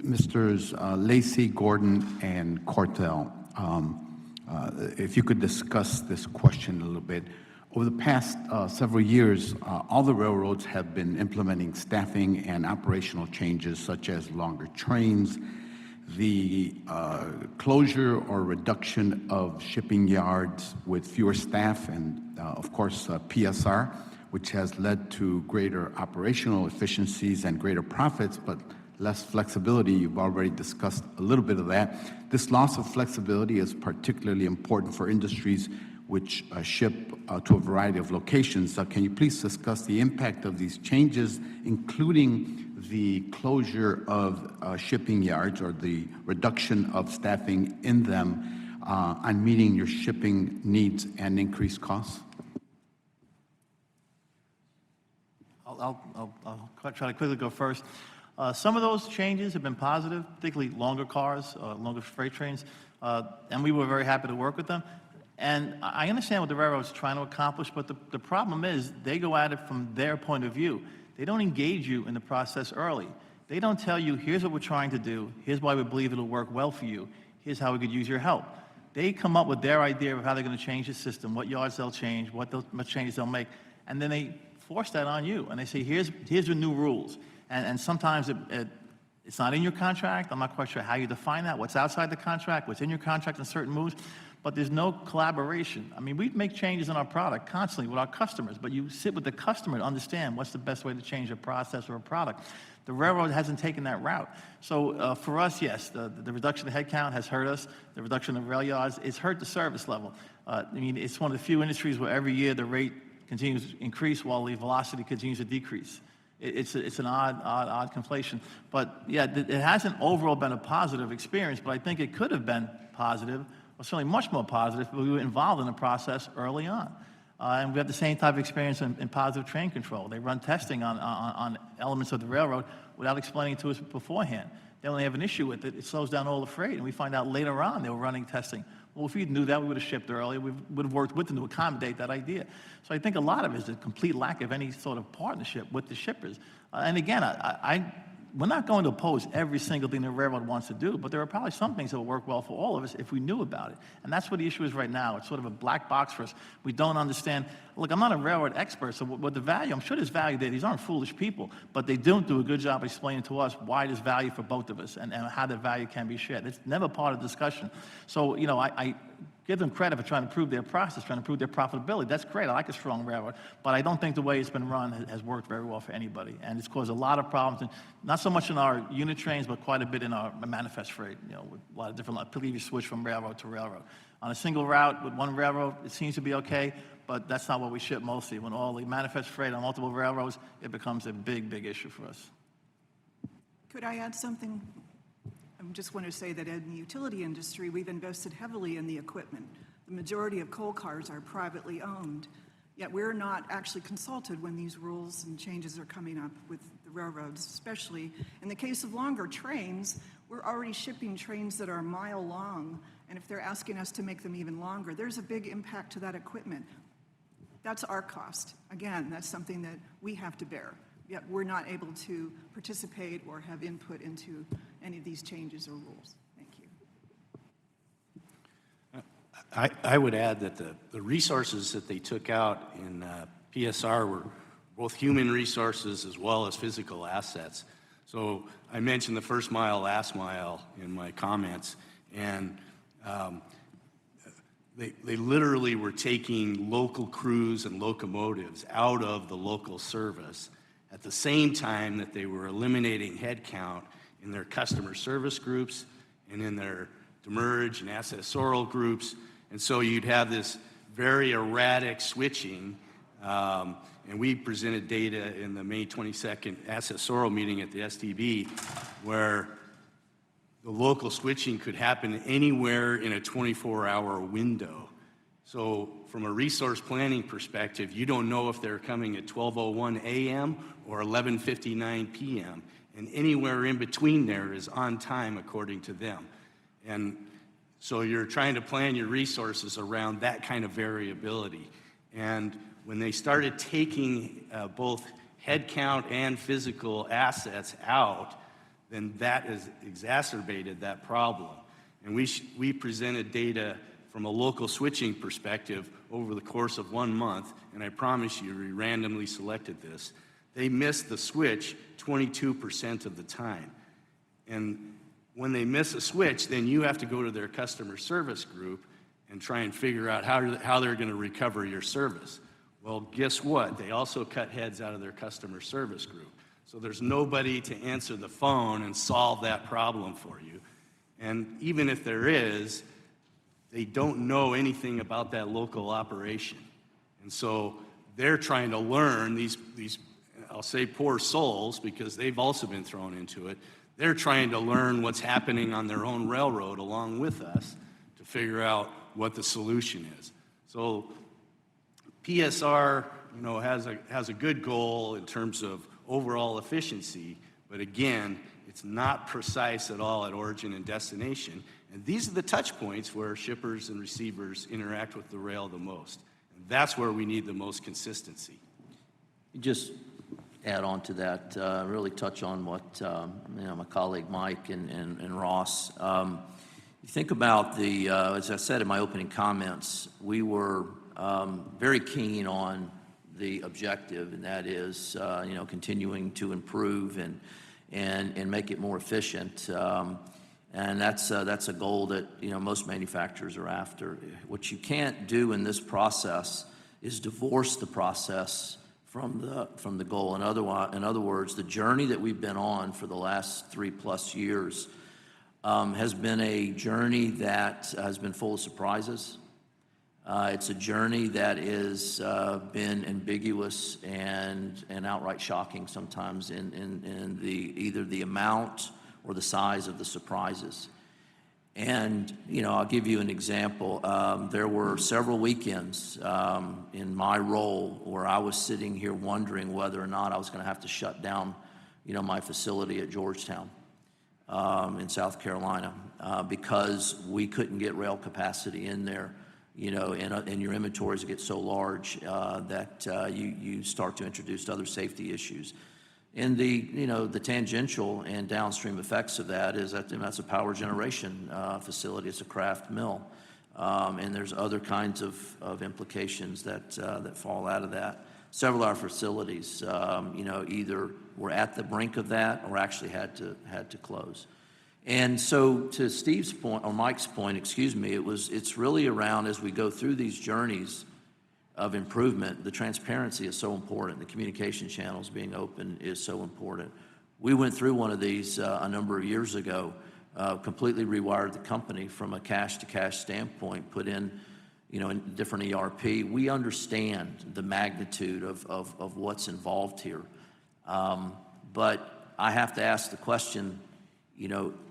Mrs. Lacey, Gordon, and Cortell, if you could discuss this question a little bit. Over the past several years, all the railroads have been implementing staffing and operational changes such as longer trains, the closure or reduction of shipping yards with fewer staff, and of course PSR, which has led to greater operational efficiencies and greater profits, but less flexibility. You've already discussed a little bit of that. This loss of flexibility is particularly important for industries which ship to a variety of locations. Can you please discuss the impact of these changes, including the closure of shipping yards or the reduction of staffing in them on meeting your shipping needs and increased costs? I'll try to quickly go first. Some of those changes have been positive, particularly longer cars, longer freight trains, and we were very happy to work with them. And I understand what the railroad's trying to accomplish, but the problem is they go at it from their point of view. They don't engage you in the process early. They don't tell you, here's what we're trying to do, here's why we believe it'll work well for you, here's how we could use your help. They come up with their idea of how they're going to change the system, what yards they'll change, what changes they'll make, and then they force that on you. And they say, here's the new rules. And sometimes it's not in your contract. I'm not quite sure how you define that, what's outside the contract, what's in your contract in certain moves. But there's no collaboration. I mean, we make changes in our product constantly with our customers, but you sit with the customer to understand what's the best way to change a process or a product. The railroad hasn't taken that route. So for us, yes, the reduction of headcount has hurt us. The reduction of rail yards, it's hurt the service level. I mean, it's one of the few industries where every year the rate continues to increase while the velocity continues to decrease. It's an odd conflation. But yeah, it hasn't overall been a positive experience, but I think it could have been positive, or certainly much more positive, if we were involved in the process early on. And we have the same type of experience in positive train control. They run testing on elements of the railroad without explaining to us beforehand. Then when they have an issue with it, it slows down all the freight, and we find out later on they were running testing. Well, if we knew that, we would have shipped earlier. We would have worked with them to accommodate that idea. So I think a lot of it is a complete lack of any sort of partnership with the shippers. And again, we're not going to oppose every single thing the railroad wants to do, but there are probably some things that will work well for all of us if we knew about it. And that's what the issue is right now. It's sort of a black box for us. We don't understand. Look, I'm not a railroad expert, so what the value, I'm sure there's value there. These aren't foolish people, but they don't do a good job explaining to us why there's value for both of us and how the value can be shared. It's never part of the discussion. So, you know, I give them credit for trying to improve their process, trying to improve their profitability. That's great. I like a strong railroad. But I don't think the way it's been run has worked very well for anybody. And it's caused a lot of problems, and not so much in our unit trains, but quite a bit in our manifest freight, you know, with a lot of different, previous switch from railroad to railroad. On a single route with one railroad, it seems to be okay, but that's not what we ship mostly. When all the manifest freight on multiple railroads, it becomes a big, big issue for us. Could I add something? I just want to say that in the utility industry, we've invested heavily in the equipment. The majority of coal cars are privately owned, yet we're not actually consulted when these rules and changes are coming up with the railroads, especially in the case of longer trains. We're already shipping trains that are a mile long, and if they're asking us to make them even longer, there's a big impact to that equipment. That's our cost. Again, that's something that we have to bear. Yet we're not able to participate or have input into any of these changes or rules. Thank you. I would add that the resources that they took out in PSR were both human resources as well as physical assets. So I mentioned the first mile, last mile in my comments, and they literally were taking local crews and locomotives out of the local service at the same time that they were eliminating headcount in their customer service groups and in their demurrage and accessorial groups. And so you'd have this very erratic switching. And we presented data in the May 22nd accessorial meeting at the STB where the local switching could happen anywhere in a 24-hour window. So from a resource planning perspective, you don't know if they're coming at 12:01 a.m. or 11:59 p.m. And anywhere in between there is on time according to them. And so you're trying to plan your resources around that kind of variability. And when they started taking both headcount and physical assets out, then that has exacerbated that problem. And we presented data from a local switching perspective over the course of 1 month, and I promise you, we randomly selected this. They missed the switch 22% of the time. And when they miss a switch, then you have to go to their customer service group and try and figure out how they're going to recover your service. Well, guess what? They also cut heads out of their customer service group. So there's nobody to answer the phone and solve that problem for you. And even if there is, they don't know anything about that local operation. And so they're trying to learn, these I'll say poor souls, because they've also been thrown into it. They're trying to learn what's happening on their own railroad along with us to figure out what the solution is. So PSR, has a good goal in terms of overall efficiency, but again, it's not precise at all at origin and destination. And these are the touch points where shippers and receivers interact with the rail the most. And that's where we need the most consistency. Just add on to that, really touch on what my colleague Mike and Ross. You think about as I said in my opening comments, we were very keen on the objective, and that is, continuing to improve and make it more efficient. And that's a goal that most manufacturers are after. What you can't do in this process is divorce the process from the goal. In other words, the journey that we've been on for the last 3+ years has been a journey that has been full of surprises. It's a journey that has been ambiguous and outright shocking sometimes in either the amount or the size of the surprises. And, I'll give you an example. There were several weekends in my role where I was sitting here wondering whether or not I was going to have to shut down, my facility at Georgetown in South Carolina because we couldn't get rail capacity in there, and your inventories get so large that you start to introduce other safety issues. And the tangential and downstream effects of that is that's a power generation facility. It's a craft mill, and there's other kinds of implications that fall out of that. Several of our facilities, either were at the brink of that or actually had to close. And so, to Steve's point or Mike's point, it's really around as we go through these journeys of improvement, the transparency is so important. The communication channels being open is so important. We went through one of these a number of years ago, completely rewired the company from a cash-to-cash standpoint, put in, in different ERP. We understand the magnitude of what's involved here. But I have to ask the question,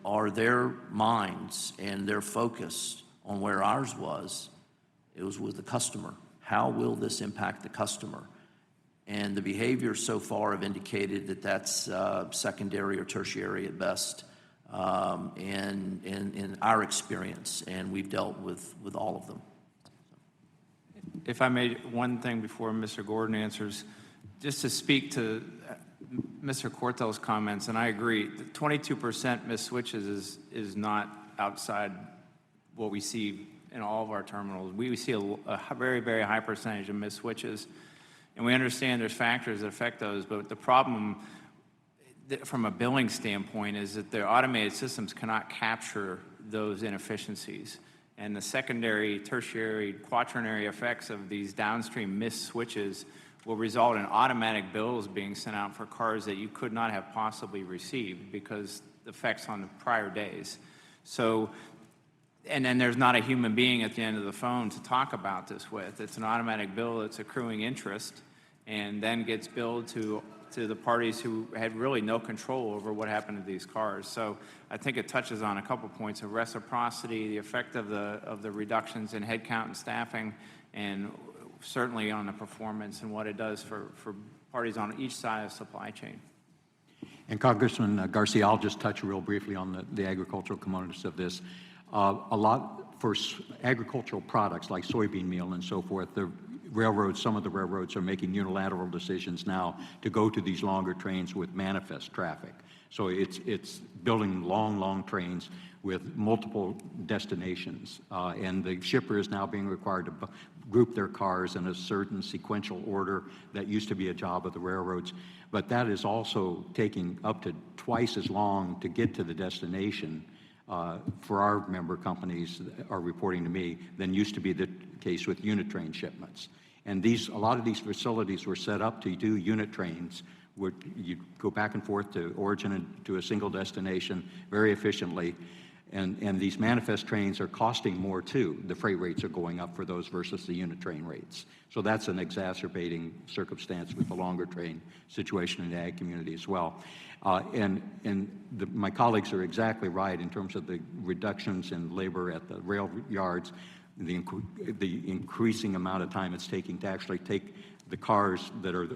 are their minds and their focus on where ours was? It was with the customer. How will this impact the customer? And the behaviors so far have indicated that that's secondary or tertiary at best in our experience, and we've dealt with all of them. If I may, one thing before Mr. Gordon answers, just to speak to Mr. Cortell's comments, and I agree, 22% missed switches is not outside what we see in all of our terminals. We see a very, very high percentage of missed switches, and we understand there's factors that affect those, but the problem from a billing standpoint is that the automated systems cannot capture those inefficiencies. And the secondary, tertiary, quaternary effects of these downstream missed switches will result in automatic bills being sent out for cars that you could not have possibly received because the effects on the prior days. So, and then there's not a human being at the end of the phone to talk about this with. It's an automatic bill that's accruing interest and then gets billed to the parties who had really no control over what happened to these cars. So I think it touches on a couple points of reciprocity, the effect of the reductions in headcount and staffing, and certainly on the performance and what it does for parties on each side of the supply chain. And Congressman Garcia, I'll just touch real briefly on the agricultural components of this. A lot for agricultural products like soybean meal and so forth, some of the railroads are making unilateral decisions now to go to these longer trains with manifest traffic. So it's building long trains with multiple destinations. And the shipper is now being required to group their cars in a certain sequential order that used to be a job of the railroads. But that is also taking up to twice as long to get to the destination for our member companies are reporting to me than used to be the case with unit train shipments. And a lot of these facilities were set up to do unit trains where you go back and forth to origin and to a single destination very efficiently. And these manifest trains are costing more too. The freight rates are going up for those versus the unit train rates. So that's an exacerbating circumstance with the longer train situation in the ag community as well. My colleagues are exactly right in terms of the reductions in labor at the rail yards, the increasing amount of time it's taking to actually take the cars that are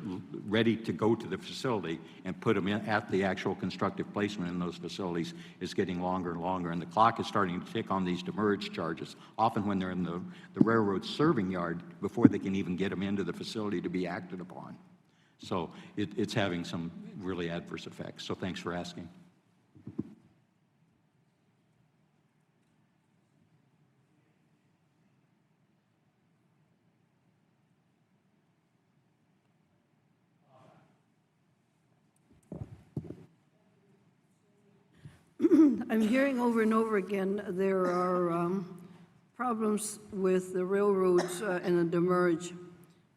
ready to go to the facility and put them in at the actual constructive placement in those facilities is getting longer and longer. And the clock is starting to tick on these demurrage charges, often when they're in the railroad serving yard before they can even get them into the facility to be acted upon. So it's having some really adverse effects. So thanks for asking. I'm hearing over and over again there are problems with the railroads and the demurrage,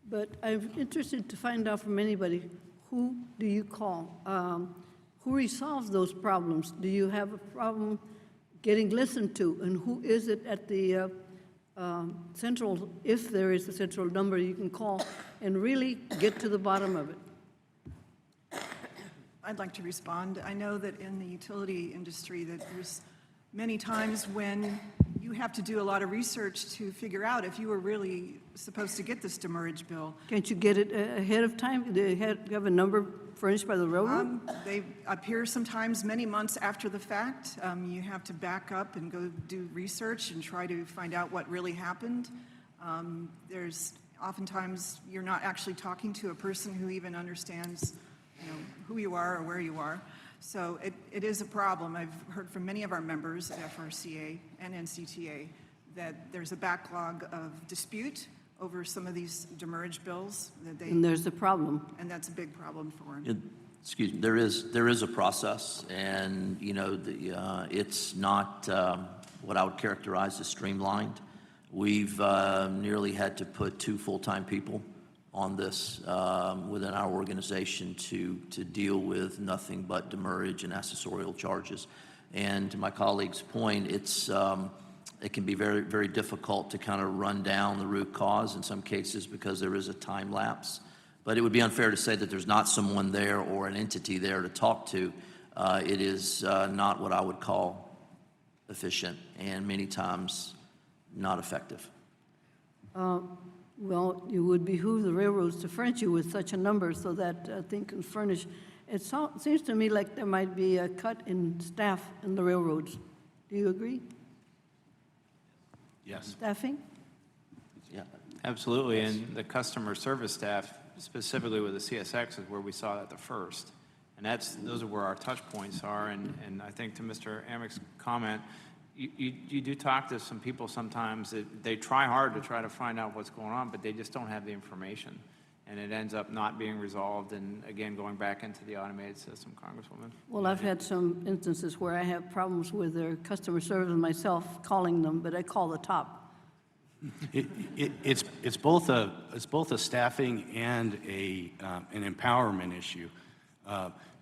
but I'm interested to find out from anybody, who do you call? Who resolves those problems? Do you have a problem getting listened to? And who is it at the central, if there is a central number you can call and really get to the bottom of it? I'd like to respond. I know that in the utility industry that there's many times when you have to do a lot of research to figure out if you were really supposed to get this demurrage bill. Can't you get it ahead of time? Do you have a number furnished by the railroad? They appear sometimes many months after the fact. You have to back up and go do research and try to find out what really happened. There's oftentimes you're not actually talking to a person who even understands who you are or where you are. So it is a problem. I've heard from many of our members at FRCA and NCTA that there's a backlog of dispute over some of these demurrage bills. And there's a problem. And that's a big problem for them. Excuse me, there is a process, and it's not what I would characterize as streamlined. We've nearly had to put 2 full-time people on this within our organization to deal with nothing but demurrage and accessorial charges. And to my colleague's point, it can be very, very difficult to kind of run down the root cause in some cases because there is a time lapse. But it would be unfair to say that there's not someone there or an entity there to talk to. It is not what I would call efficient and many times not effective. Well, it would behoove the railroads to furnish you with such a number so that I think can furnish. It seems to me like there might be a cut in staff in the railroads. Do you agree? Yes. Staffing? Yeah. Absolutely, and the customer service staff, specifically with the CSX, is where we saw that the first. And those are where our touch points are, and I think to Mr. Amick's comment, you do talk to some people sometimes that they try hard to try to find out what's going on, but they just don't have the information. And it ends up not being resolved, and again, going back into the automated system, Congresswoman. Well, I've had some instances where I have problems with their customer service myself calling them, but I call the top. It's both a staffing and an empowerment issue,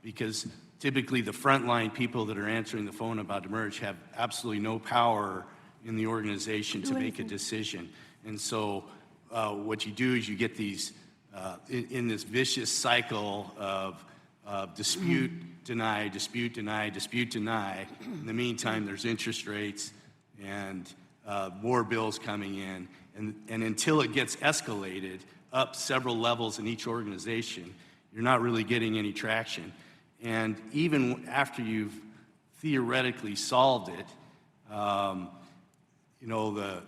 because typically the frontline people that are answering the phone about demurrage have absolutely no power in the organization to make a decision. And so what you do is you get these, in this vicious cycle of dispute, deny, dispute, deny, dispute, deny. In the meantime, there's interest rates and more bills coming in. And until it gets escalated up several levels in each organization, you're not really getting any traction. And even after you've theoretically solved it, you know,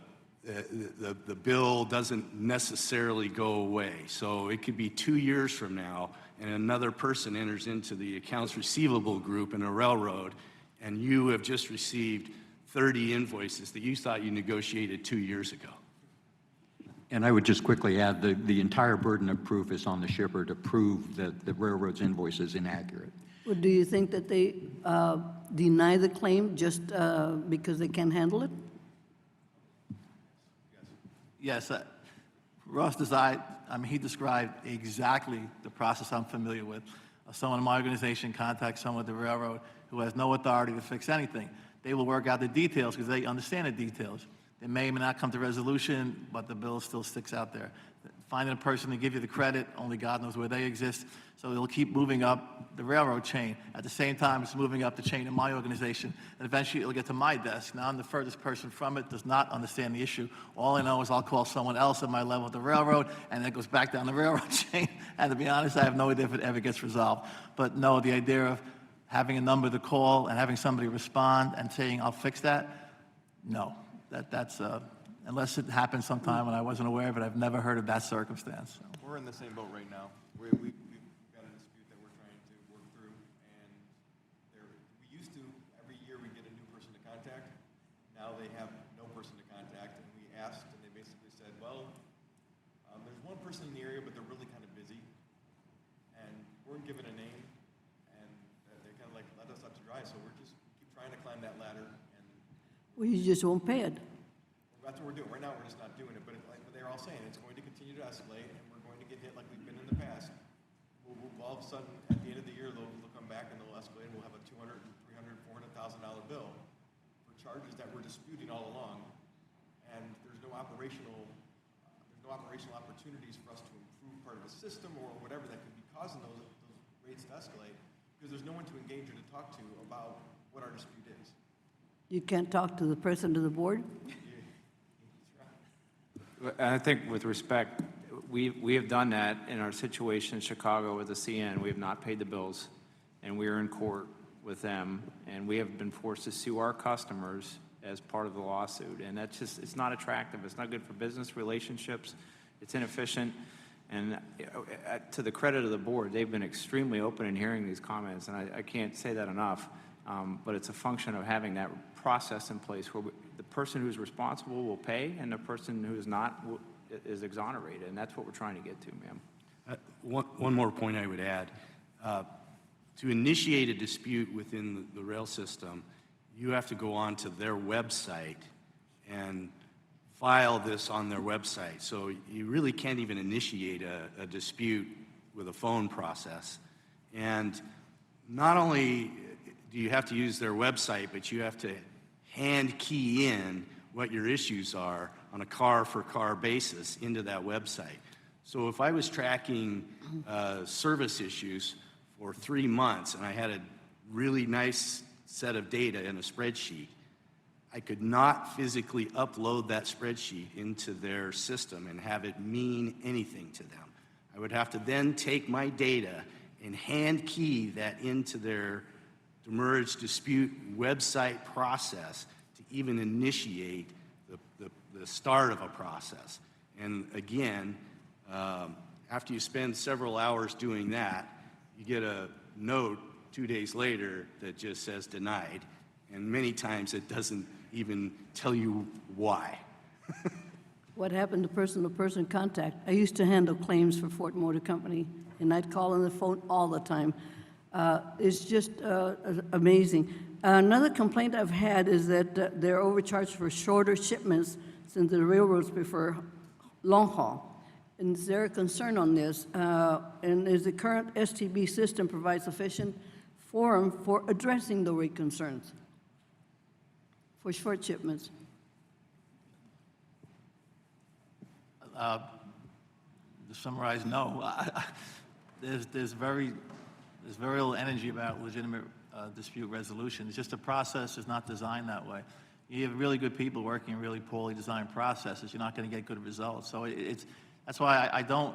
the bill doesn't necessarily go away. So it could be 2 years from now, and another person enters into the accounts receivable group in a railroad, and you have just received 30 invoices that you thought you negotiated 2 years ago. And I would just quickly add, the entire burden of proof is on the shipper to prove that the railroad's invoice is inaccurate. Well, do you think that they deny the claim just because they can't handle it? Yes, Ross described, he described exactly the process I'm familiar with. Someone in my organization contacts someone at the railroad who has no authority to fix anything. They will work out the details because they understand the details. They may or may not come to resolution, but the bill still sticks out there. Finding a person to give you the credit, only God knows where they exist. So it'll keep moving up the railroad chain. At the same time, it's moving up the chain in my organization. And eventually it'll get to my desk. Now I'm the furthest person from it, does not understand the issue. All I know is I'll call someone else at my level at the railroad, and it goes back down the railroad chain. And to be honest, I have no idea if it ever gets resolved. But no, the idea of having a number to call and having somebody respond and saying, I'll fix that, no. That's unless it happened sometime and I wasn't aware of it, I've never heard of that circumstance. So. We're in the same boat right now. We've got a dispute that we're trying to work through, and we used to, every year we get a new person to contact. Now they have no person to contact, and we asked, and they basically said, well, there's one person in the area, but they're really kind of busy, and we're given a name, and they kind of like let us up to dry, so we're just keep trying to climb that ladder. Well, you just won't pay it. That's what we're doing. Right now, we're just not doing it. But like they're all saying, it's going to continue to escalate, and we're going to get hit like we've been in the past. We'll all of a sudden, at the end of the year, they'll come back and they'll escalate, and we'll have a $200,000, $300,000, $400,000 bill for charges that we're disputing all along. And there's no operational opportunities for us to improve part of the system or whatever that could be causing those rates to escalate, because there's no one to engage or to talk to about what our dispute is. You can't talk to the president of the board? I think with respect, we have done that in our situation in Chicago with the CN. We have not paid the bills, and we are in court with them, and we have been forced to sue our customers as part of the lawsuit. And that's just, it's not attractive. It's not good for business relationships. It's inefficient. And to the credit of the board, they've been extremely open in hearing these comments, and I can't say that enough. But it's a function of having that process in place where the person who's responsible will pay and the person who is not is exonerated, and that's what we're trying to get to, ma'am. One more point I would add. To initiate a dispute within the rail system, you have to go onto their website and file this on their website. So you really can't even initiate a dispute with a phone process. And not only do you have to use their website, but you have to hand key in what your issues are on a car-for-car basis into that website. So if I was tracking service issues for 3 months and I had a really nice set of data in a spreadsheet, I could not physically upload that spreadsheet into their system and have it mean anything to them. I would have to then take my data and hand key that into their demurrage dispute website process to even initiate the start of a process. And again, after you spend several hours doing that, you get a note 2 days later that just says denied, and many times it doesn't even tell you why. What happened to person-to-person contact? I used to handle claims for Ford Motor Company, and I'd call on the phone all the time. It's just amazing. Another complaint I've had is that they're overcharged for shorter shipments since the railroads prefer long haul. And is there a concern on this? And is the current STB system provide sufficient forum for addressing the rate concerns for short shipments? To summarize, no. There's very little energy about legitimate dispute resolution. It's just a process is not designed that way. You have really good people working in really poorly designed processes, you're not going to get good results. So that's why I don't,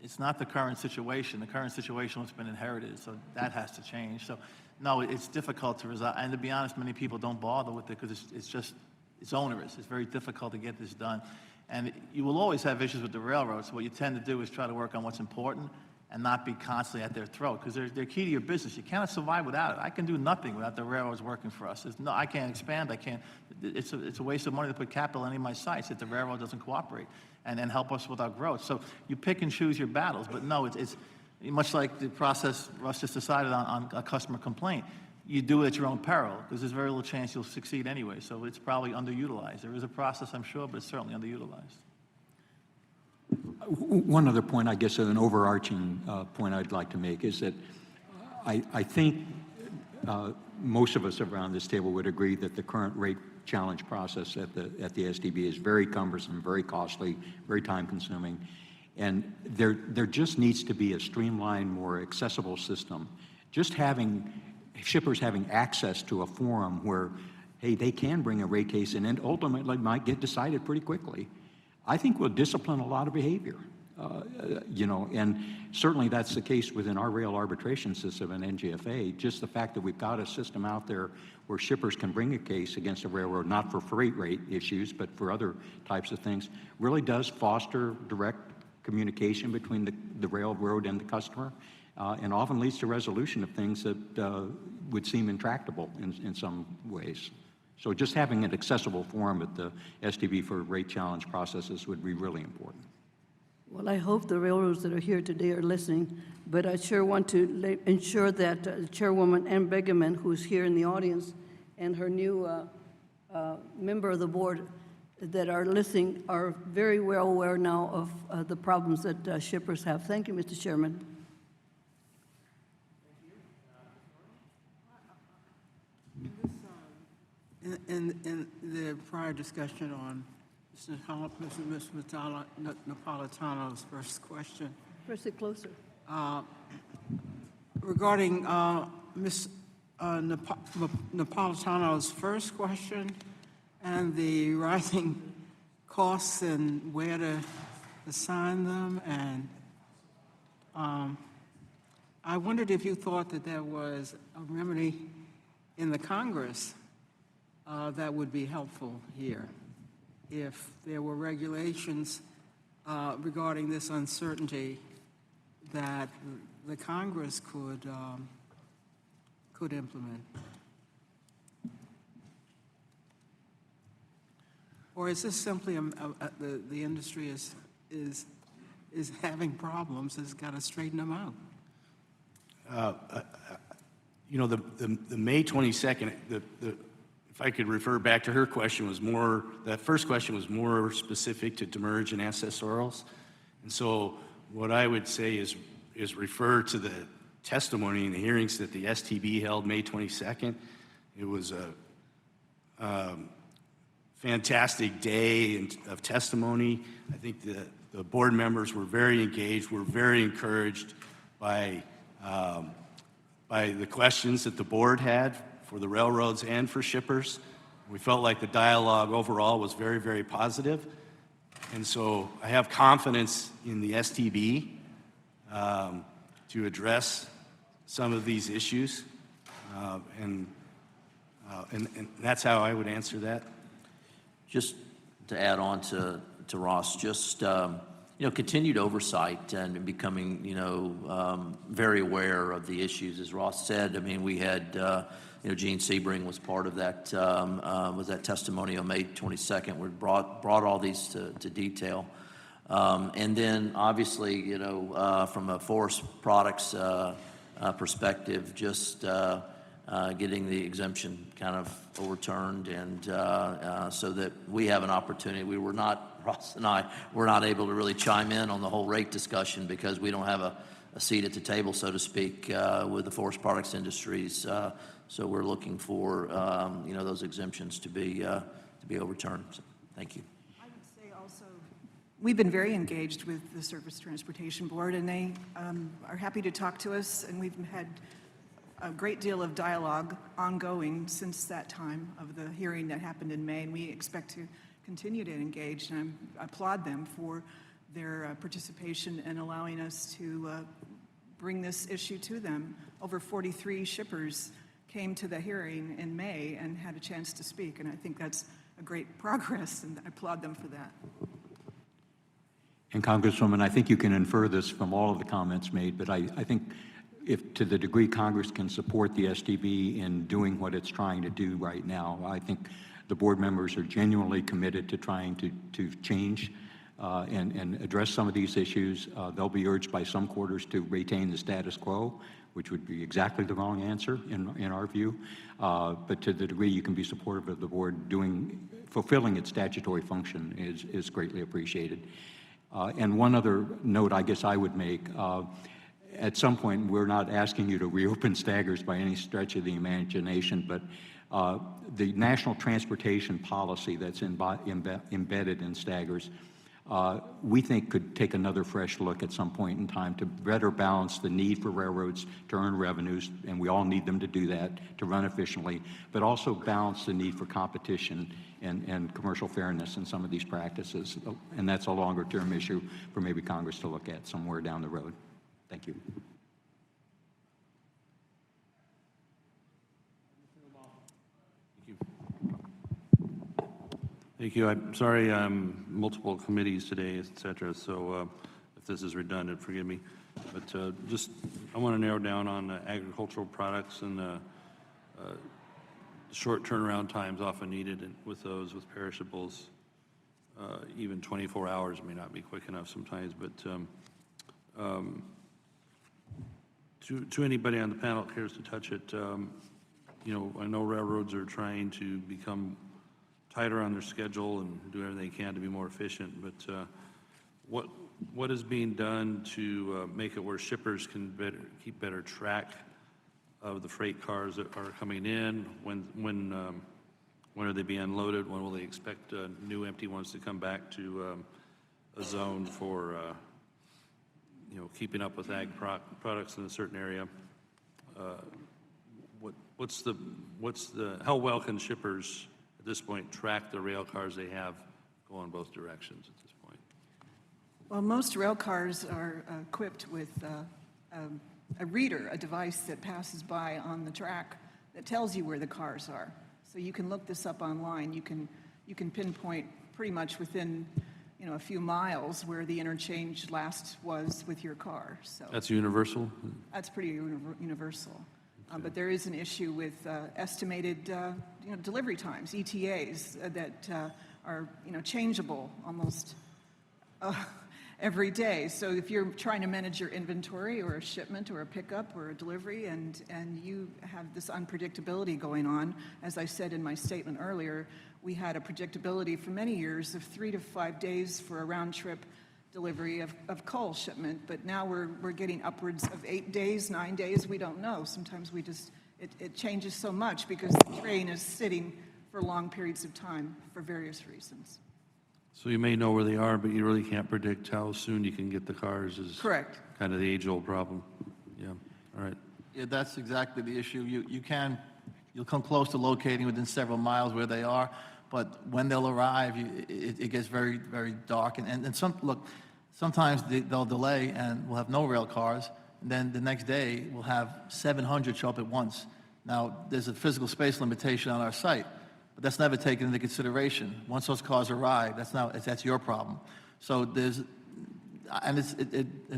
it's not the current situation. The current situation has been inherited, so that has to change. So no, it's difficult to resolve. And to be honest, many people don't bother with it because it's onerous. It's very difficult to get this done. And you will always have issues with the railroads. So what you tend to do is try to work on what's important and not be constantly at their throat, because they're key to your business. You cannot survive without it. I can do nothing without the railroads working for us. I can't expand. I can't. It's a waste of money to put capital in any of my sites if the railroad doesn't cooperate and help us with our growth. So you pick and choose your battles. But no, it's much like the process Russ just decided on a customer complaint. You do it at your own peril, because there's very little chance you'll succeed anyway. So it's probably underutilized. There is a process, I'm sure, but it's certainly underutilized. One other point, I guess, an overarching point I'd like to make is that I think most of us around this table would agree that the current rate challenge process at the STB is very cumbersome, very costly, very time-consuming, and there just needs to be a streamlined, more accessible system. Just having shippers having access to a forum where, hey, they can bring a rate case in and ultimately might get decided pretty quickly, I think will discipline a lot of behavior. And certainly that's the case within our rail arbitration system and NGFA. Just the fact that we've got a system out there where shippers can bring a case against a railroad, not for freight rate issues, but for other types of things, really does foster direct communication between the railroad and the customer, and often leads to resolution of things that would seem intractable in some ways. So just having an accessible forum at the STB for rate challenge processes would be really important. Well, I hope the railroads that are here today are listening, but I sure want to ensure that Chairwoman Ann Begeman, who's here in the audience, and her new member of the board that are listening are very well aware now of the problems that shippers have. Thank you, Mr. Chairman. In the prior discussion on Ms. Napolitano's first question. Press it closer. Regarding Ms. Napolitano's first question and the rising costs and where to assign them, and I wondered if you thought that there was a remedy in the Congress that would be helpful here, if there were regulations regarding this uncertainty that the Congress could implement. Or is this simply the industry is having problems, has got to straighten them out? The May 22nd, if I could refer back to her question, that first question was more specific to demurrage and accessorials. And so what I would say is refer to the testimony in the hearings that the STB held May 22nd. It was a fantastic day of testimony. I think the board members were very engaged, were very encouraged by the questions that the board had for the railroads and for shippers. We felt like the dialogue overall was very, very positive. And so I have confidence in the STB to address some of these issues. And that's how I would answer that. Just to add on to Ross, just continued oversight and becoming very aware of the issues. As Ross said, I mean, we had Gene Sebring was part of that testimony on May 22nd. We brought all these to detail, and then obviously from a forest products perspective, just getting the exemption kind of overturned, and so that we have an opportunity. Ross and I were not able to really chime in on the whole rate discussion because we don't have seat at the table, so to speak, with the forest products industries. So we're looking for, those exemptions to be overturned. So, thank you. I would say also, we've been very engaged with the Surface Transportation Board, and they are happy to talk to us, and we've had a great deal of dialogue ongoing since that time of the hearing that happened in May, and we expect to continue to engage, and I applaud them for their participation in allowing us to bring this issue to them. Over 43 shippers came to the hearing in May and had a chance to speak, and I think that's a great progress, and I applaud them for that. And Congresswoman, I think you can infer this from all of the comments made, but I think if to the degree Congress can support the STB in doing what it's trying to do right now, I think the board members are genuinely committed to trying to change and address some of these issues. They'll be urged by some quarters to retain the status quo, which would be exactly the wrong answer in our view. But to the degree you can be supportive of the board fulfilling its statutory function is greatly appreciated. And one other note I guess I would make, at some point we're not asking you to reopen staggers by any stretch of the imagination, but the national transportation policy that's embedded in staggers, we think could take another fresh look at some point in time to better balance the need for railroads to earn revenues, and we all need them to do that, to run efficiently, but also balance the need for competition and commercial fairness in some of these practices. And that's a longer term issue for maybe Congress to look at somewhere down the road. Thank you. Thank you. I'm sorry, multiple committees today, et cetera, so if this is redundant, forgive me. But I want to narrow down on agricultural products and short turnaround times often needed with those, with perishables. Even 24 hours may not be quick enough sometimes, but to anybody on the panel who cares to touch it, I know railroads are trying to become tighter on their schedule and do everything they can to be more efficient, but what is being done to make it where shippers can keep better track of the freight cars that are coming in? When are they being unloaded? When will they expect new empty ones to come back to a zone for keeping up with ag products in a certain area? How well can shippers at this point track the rail cars they have going both directions at this point? Well, most rail cars are equipped with a reader, a device that passes by on the track that tells you where the cars are. So you can look this up online. You can pinpoint pretty much within a few miles where the interchange last was with your car. So that's universal? That's pretty universal. Okay. But there is an issue with estimated delivery times, ETAs, that are changeable almost every day. So if you're trying to manage your inventory or a shipment or a pickup or a delivery and you have this unpredictability going on, as I said in my statement earlier, we had a predictability for many years of 3 to 5 days for a round trip delivery of coal shipment, but now we're getting upwards of 8 days, 9 days, we don't know. Sometimes it changes so much because the train is sitting for long periods of time for various reasons. So you may know where they are, but you really can't predict how soon you can get the cars is correct. Kind of the age-old problem. Yeah, all right. Yeah, that's exactly the issue. You'll come close to locating within several miles where they are, but when they'll arrive, it gets very, very dark. And sometimes they'll delay and we'll have no rail cars, and then the next day we'll have 700 show up at once. Now, there's a physical space limitation on our site, but that's never taken into consideration. Once those cars arrive, that's your problem. So it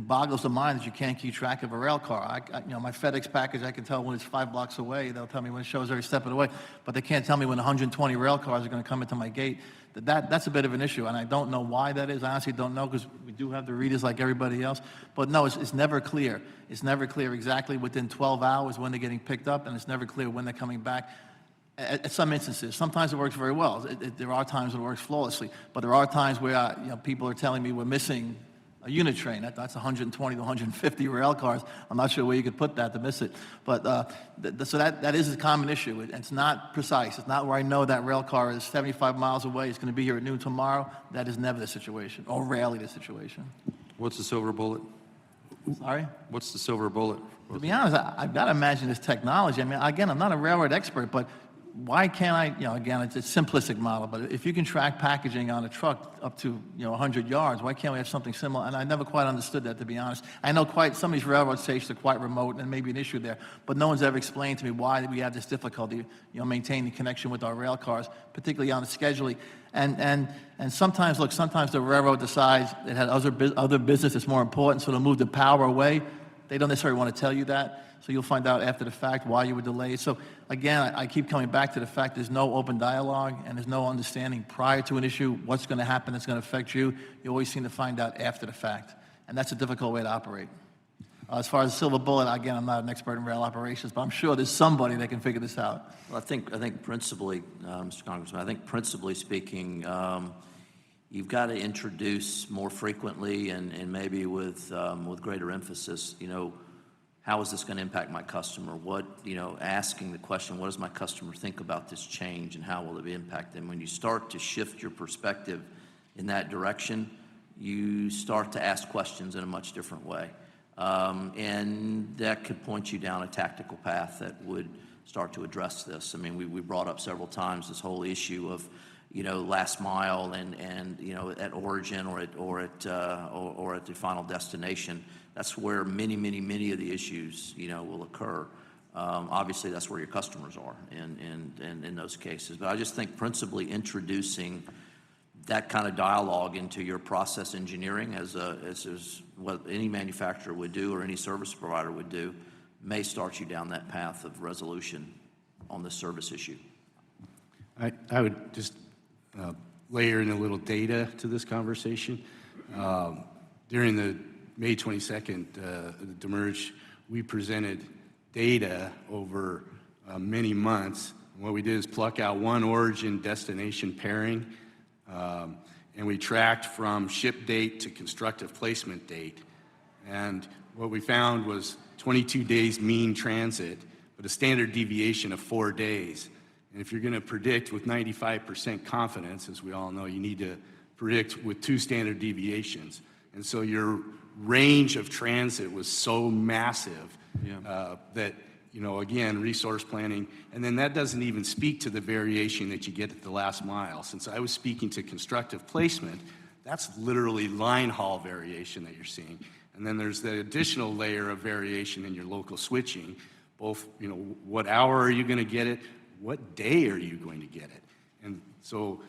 boggles the mind that you can't keep track of a rail car. My FedEx package, I can tell when it's 5 blocks away. They'll tell me when it shows every step of the way, but they can't tell me when 120 rail cars are going to come into my gate. That's a bit of an issue, and I don't know why that is. I honestly don't know, because we do have the readers like everybody else. But no, it's never clear. It's never clear exactly within 12 hours when they're getting picked up, and it's never clear when they're coming back. At some instances, sometimes it works very well. There are times it works flawlessly, but there are times where people are telling me we're missing a unit train. That's 120 to 150 rail cars. I'm not sure where you could put that to miss it. But so that is a common issue. It's not precise. It's not where I know that rail car is 75 miles away. It's going to be here at noon tomorrow. That is never the situation, or rarely the situation. What's the silver bullet? Sorry? What's the silver bullet? To be honest, I've got to imagine this technology. I mean, again, I'm not a railroad expert, but why can't I, again, it's a simplistic model, but if you can track packaging on a truck up to, 100 yards, why can't we have something similar? And I never quite understood that, to be honest. I know some of these railroad stations are quite remote and maybe an issue there, but no one's ever explained to me why we have this difficulty, maintaining connection with our rail cars, particularly on the scheduling. And sometimes, sometimes the railroad decides it had other business that's more important, so they'll move the power away. They don't necessarily want to tell you that. So you'll find out after the fact why you were delayed. So again, I keep coming back to the fact there's no open dialogue and there's no understanding prior to an issue what's going to happen that's going to affect you. You always seem to find out after the fact. And that's a difficult way to operate. As far as the silver bullet, again, I'm not an expert in rail operations, but I'm sure there's somebody that can figure this out. Well, I think principally, Mr. Congressman, I think principally speaking, you've got to introduce more frequently and maybe with greater emphasis, how is this going to impact my customer? What, asking the question, what does my customer think about this change and how will it impact them? When you start to shift your perspective in that direction, you start to ask questions in a much different way. And that could point you down a tactical path that would start to address this. I mean, we brought up several times this whole issue of, last mile and at origin or at the final destination. That's where many of the issues, will occur. Obviously, that's where your customers are in those cases. But I just think principally introducing that kind of dialogue into your process engineering as what any manufacturer would do or any service provider would do may start you down that path of resolution on the service issue. I would just layer in a little data to this conversation. During the May 22nd demerge, we presented data over many months. What we did is pluck out one origin destination pairing, and we tracked from ship date to constructive placement date. And what we found was 22 days mean transit, but a standard deviation of 4 days. And if you're going to predict with 95% confidence, as we all know, you need to predict with 2 standard deviations. And so your range of transit was so massive that, again, resource planning, and then that doesn't even speak to the variation that you get at the last mile. Since I was speaking to constructive placement, that's literally line haul variation that you're seeing. And then there's the additional layer of variation in your local switching, both, what hour are you going to get it? What day are you going to get it? And so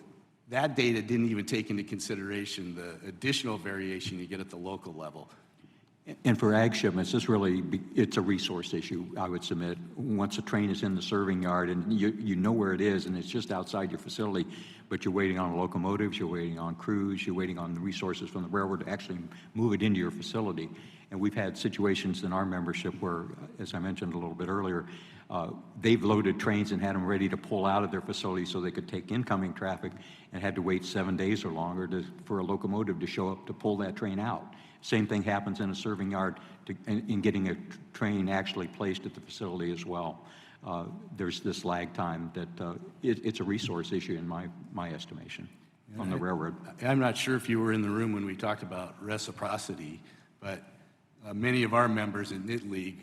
that data didn't even take into consideration the additional variation you get at the local level. And for ag shipments, it's a resource issue, I would submit. Once a train is in the serving yard and you know where it is and it's just outside your facility, but you're waiting on locomotives, you're waiting on crews, you're waiting on the resources from the railroad to actually move it into your facility. And we've had situations in our membership where, as I mentioned a little bit earlier, they've loaded trains and had them ready to pull out of their facility so they could take incoming traffic and had to wait 7 days or longer for a locomotive to show up to pull that train out. Same thing happens in a serving yard in getting a train actually placed at the facility as well. There's this lag time that it's a resource issue in my estimation on the railroad. I'm not sure if you were in the room when we talked about reciprocity, but many of our members in Knit League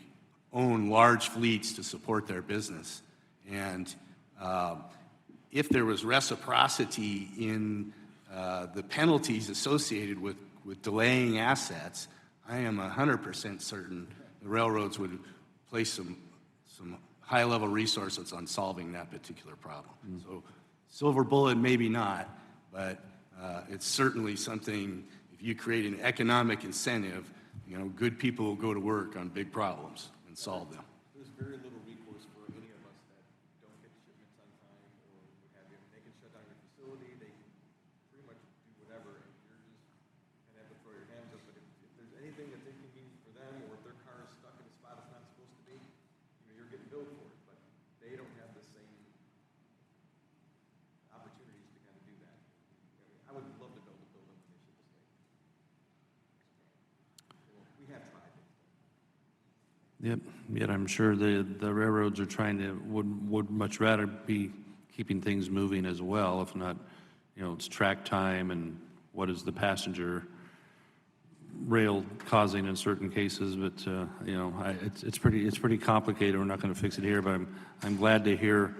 own large fleets to support their business. And if there was reciprocity in the penalties associated with delaying assets, I am 100% certain the railroads would place some high-level resources on solving that particular problem. So silver bullet, maybe not, but it's certainly something, if you create an economic incentive, good people will go to work on big problems and solve them. There's very little recourse for any of us that don't get shipments on time or what have you. They can shut down your facility, they can pretty much do whatever, and you're just kind of have to throw your hands up. But if there's anything that's inconvenient for them, or if their car is stuck in a spot it's not supposed to be, you're getting billed for it. But they don't have the same opportunities to kind of do that. I would love to be able to bill them when they ship a slate. Yep, yet I'm sure the railroads are trying to, would much rather be keeping things moving as well, if not, it's track time and what is the passenger rail causing in certain cases, but, it's pretty complicated. We're not going to fix it here, but I'm glad to hear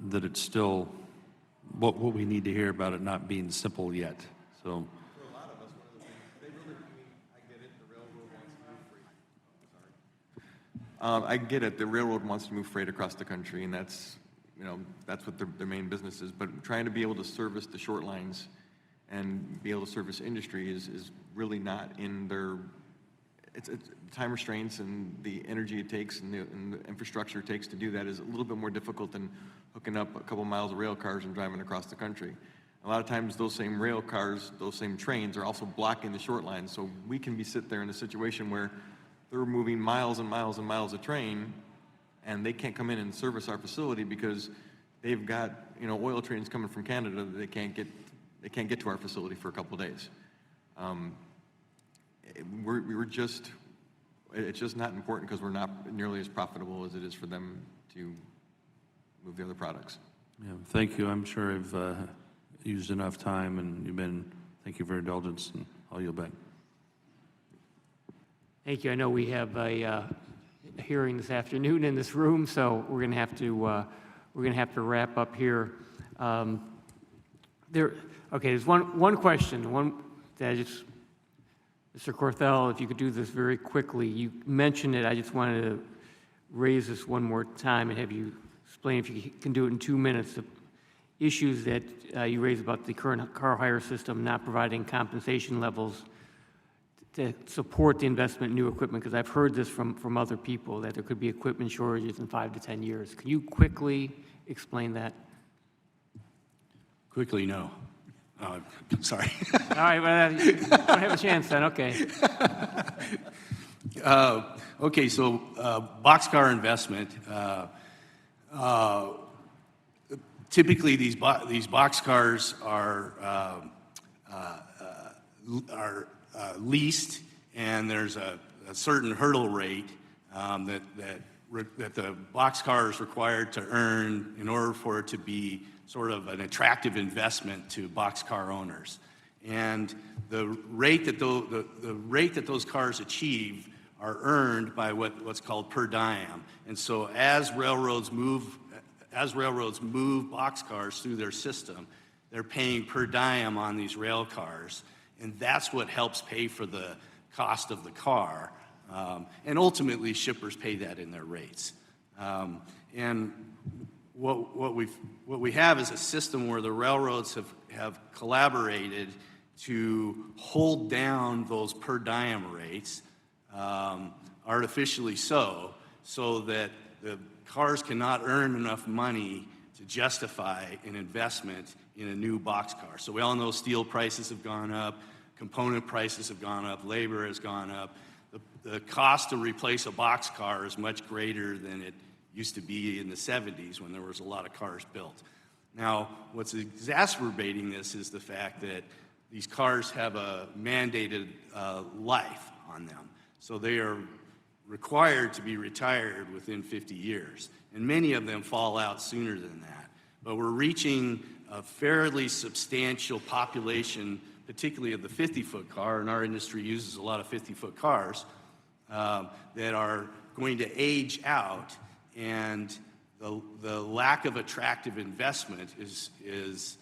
that it's still what we need to hear about it not being simple yet, so. I get it. The railroad wants to move freight across the country, and that's what their main business is. But trying to be able to service the short lines and be able to service industry is really not in their. It's time restraints and the energy it takes and the infrastructure it takes to do that is a little bit more difficult than hooking up a couple miles of rail cars and driving across the country. A lot of times, those same rail cars, those same trains, are also blocking the short lines. So we can be sit there in a situation where they're moving miles and miles and miles of train, and they can't come in and service our facility because they've got oil trains coming from Canada that they can't get to our facility for a couple of days. It's just not important because we're not nearly as profitable as it is for them to move the other products. Yeah, thank you. I'm sure I've used enough time, and thank you for your indulgence, and I'll yield back. Thank you. I know we have a hearing this afternoon in this room, so we're going to have to wrap up here. There's one question. Mr. Corthell, if you could do this very quickly. You mentioned it. I just wanted to raise this one more time and have you explain, if you can do it in 2 minutes, the issues that you raised about the current car hire system not providing compensation levels to support the investment in new equipment, because I've heard this from other people, that there could be equipment shortages in 5 to 10 years. Can you quickly explain that? Quickly, no. Sorry. All right, well, you don't have a chance then, okay. Okay, so boxcar investment. Typically, these boxcars are leased, and there's a certain hurdle rate that the boxcar is required to earn in order for it to be sort of an attractive investment to boxcar owners. And the rate that those cars achieve are earned by what's called per diem. And so as railroads move boxcars through their system, they're paying per diem on these rail cars. And that's what helps pay for the cost of the car. And ultimately, shippers pay that in their rates. And what we have is a system where the railroads have collaborated to hold down those per diem rates, artificially so that the cars cannot earn enough money to justify an investment in a new boxcar. So we all know steel prices have gone up, component prices have gone up, labor has gone up. The cost to replace a boxcar is much greater than it used to be in the 70s when there was a lot of cars built. Now, what's exacerbating this is the fact that these cars have a mandated life on them. So they are required to be retired within 50 years. And many of them fall out sooner than that. But we're reaching a fairly substantial population, particularly of the 50-foot car, and our industry uses a lot of 50-foot cars, that are going to age out, and the lack of attractive investment is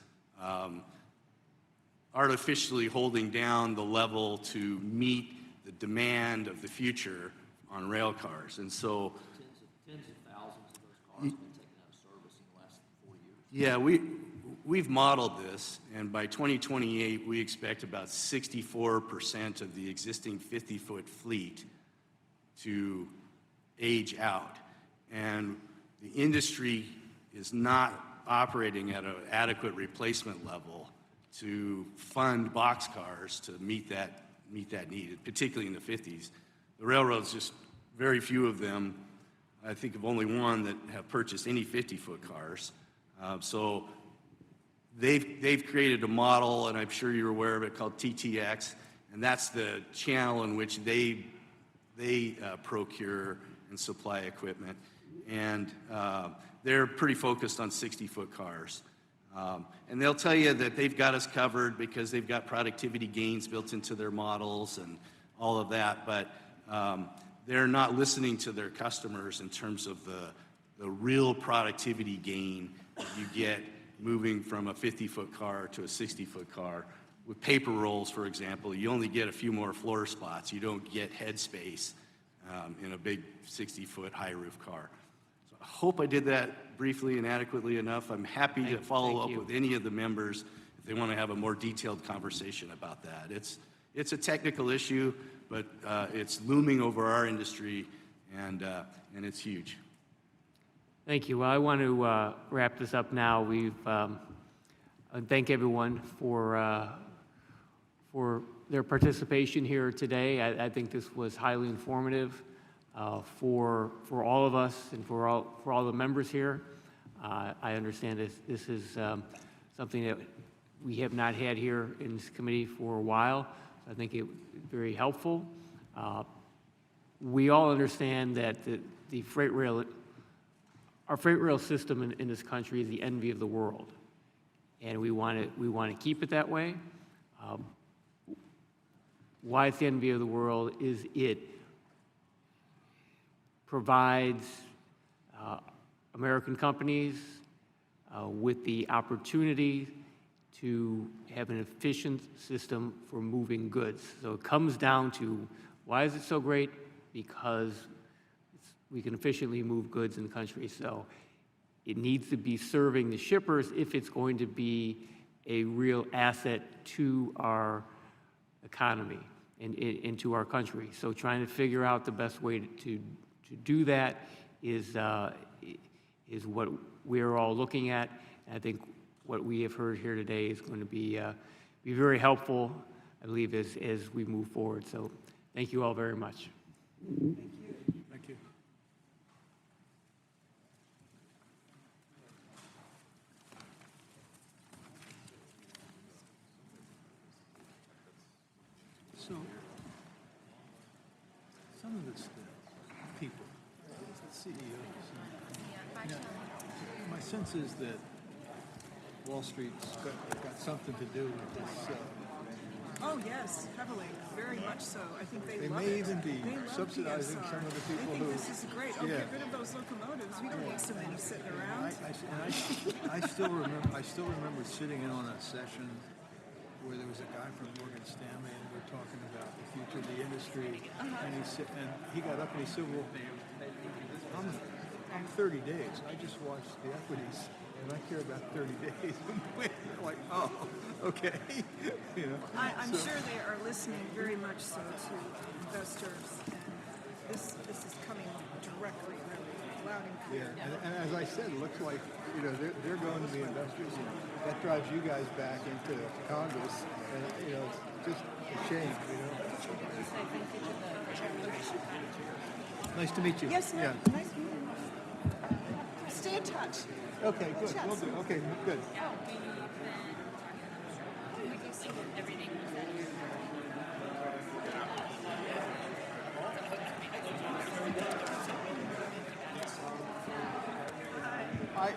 artificially holding down the level to meet the demand of the future on rail cars. And so Tens of thousands of those cars have been taken out of service in the last 4 years. Yeah, we've modeled this, and by 2028, we expect about 64% of the existing 50-foot fleet to age out. And the industry is not operating at an adequate replacement level to fund boxcars to meet that need, particularly in the 50s. The railroads, just very few of them, I think of only one that have purchased any 50-foot cars. So they've created a model, and I'm sure you're aware of it, called TTX, and that's the channel in which they they procure and supply equipment. And they're pretty focused on 60-foot cars. And they'll tell you that they've got us covered because they've got productivity gains built into their models and all of that, but they're not listening to their customers in terms of the real productivity gain that you get moving from a 50-foot car to a 60-foot car. With paper rolls, for example, you only get a few more floor spots. You don't get head space in a big 60-foot high-roof car. So I hope I did that briefly and adequately enough. I'm happy to follow up with any of the members if they want to have a more detailed conversation about that. It's a technical issue, but it's looming over our industry, and it's huge. Thank you. Well, I want to wrap this up now. We've thank everyone for their participation here today. I think this was highly informative for all of us and for all the members here. I understand this is something that we have not had here in this committee for a while. I think it was very helpful. We all understand that the freight rail, our freight rail system in this country is the envy of the world, and we want to keep it that way. Why it's the envy of the world is it provides American companies with the opportunity to have an efficient system for moving goods. So it comes down to, why is it so great? Because we can efficiently move goods in the country. So it needs to be serving the shippers if it's going to be a real asset to our economy and to our country. So trying to figure out the best way to do that is what we're all looking at. And I think what we have heard here today is going to be very helpful, I believe, as we move forward. So thank you all very much. Thank you. So, some of it's the people, the CEOs. Now, my sense is that Wall Street's got something to do with this. Oh, yes, heavily, very much so. I think they love may it. even be They love subsidizing PSR. some of the people They think who... this is great. Oh, get rid of those locomotives. We don't need so many sitting around. I still remember sitting in on a session where there was a guy from Morgan Stanley, and we're talking about the future of the industry, and he got up and he said, "Well, I'm 30 days. I just watched the equities, and I care about 30 days." Like, oh, okay. You know. I'm sure they are listening very much so to investors, and this is coming directly, really loud and clear. Yeah, and as I said, it looks like they're going to the investors, and that drives you guys back into Congress, and it's just a shame. Nice to meet you. Yes, yeah. Nice to meet you. Stay in touch. Okay, good. We'll do. Okay, good. I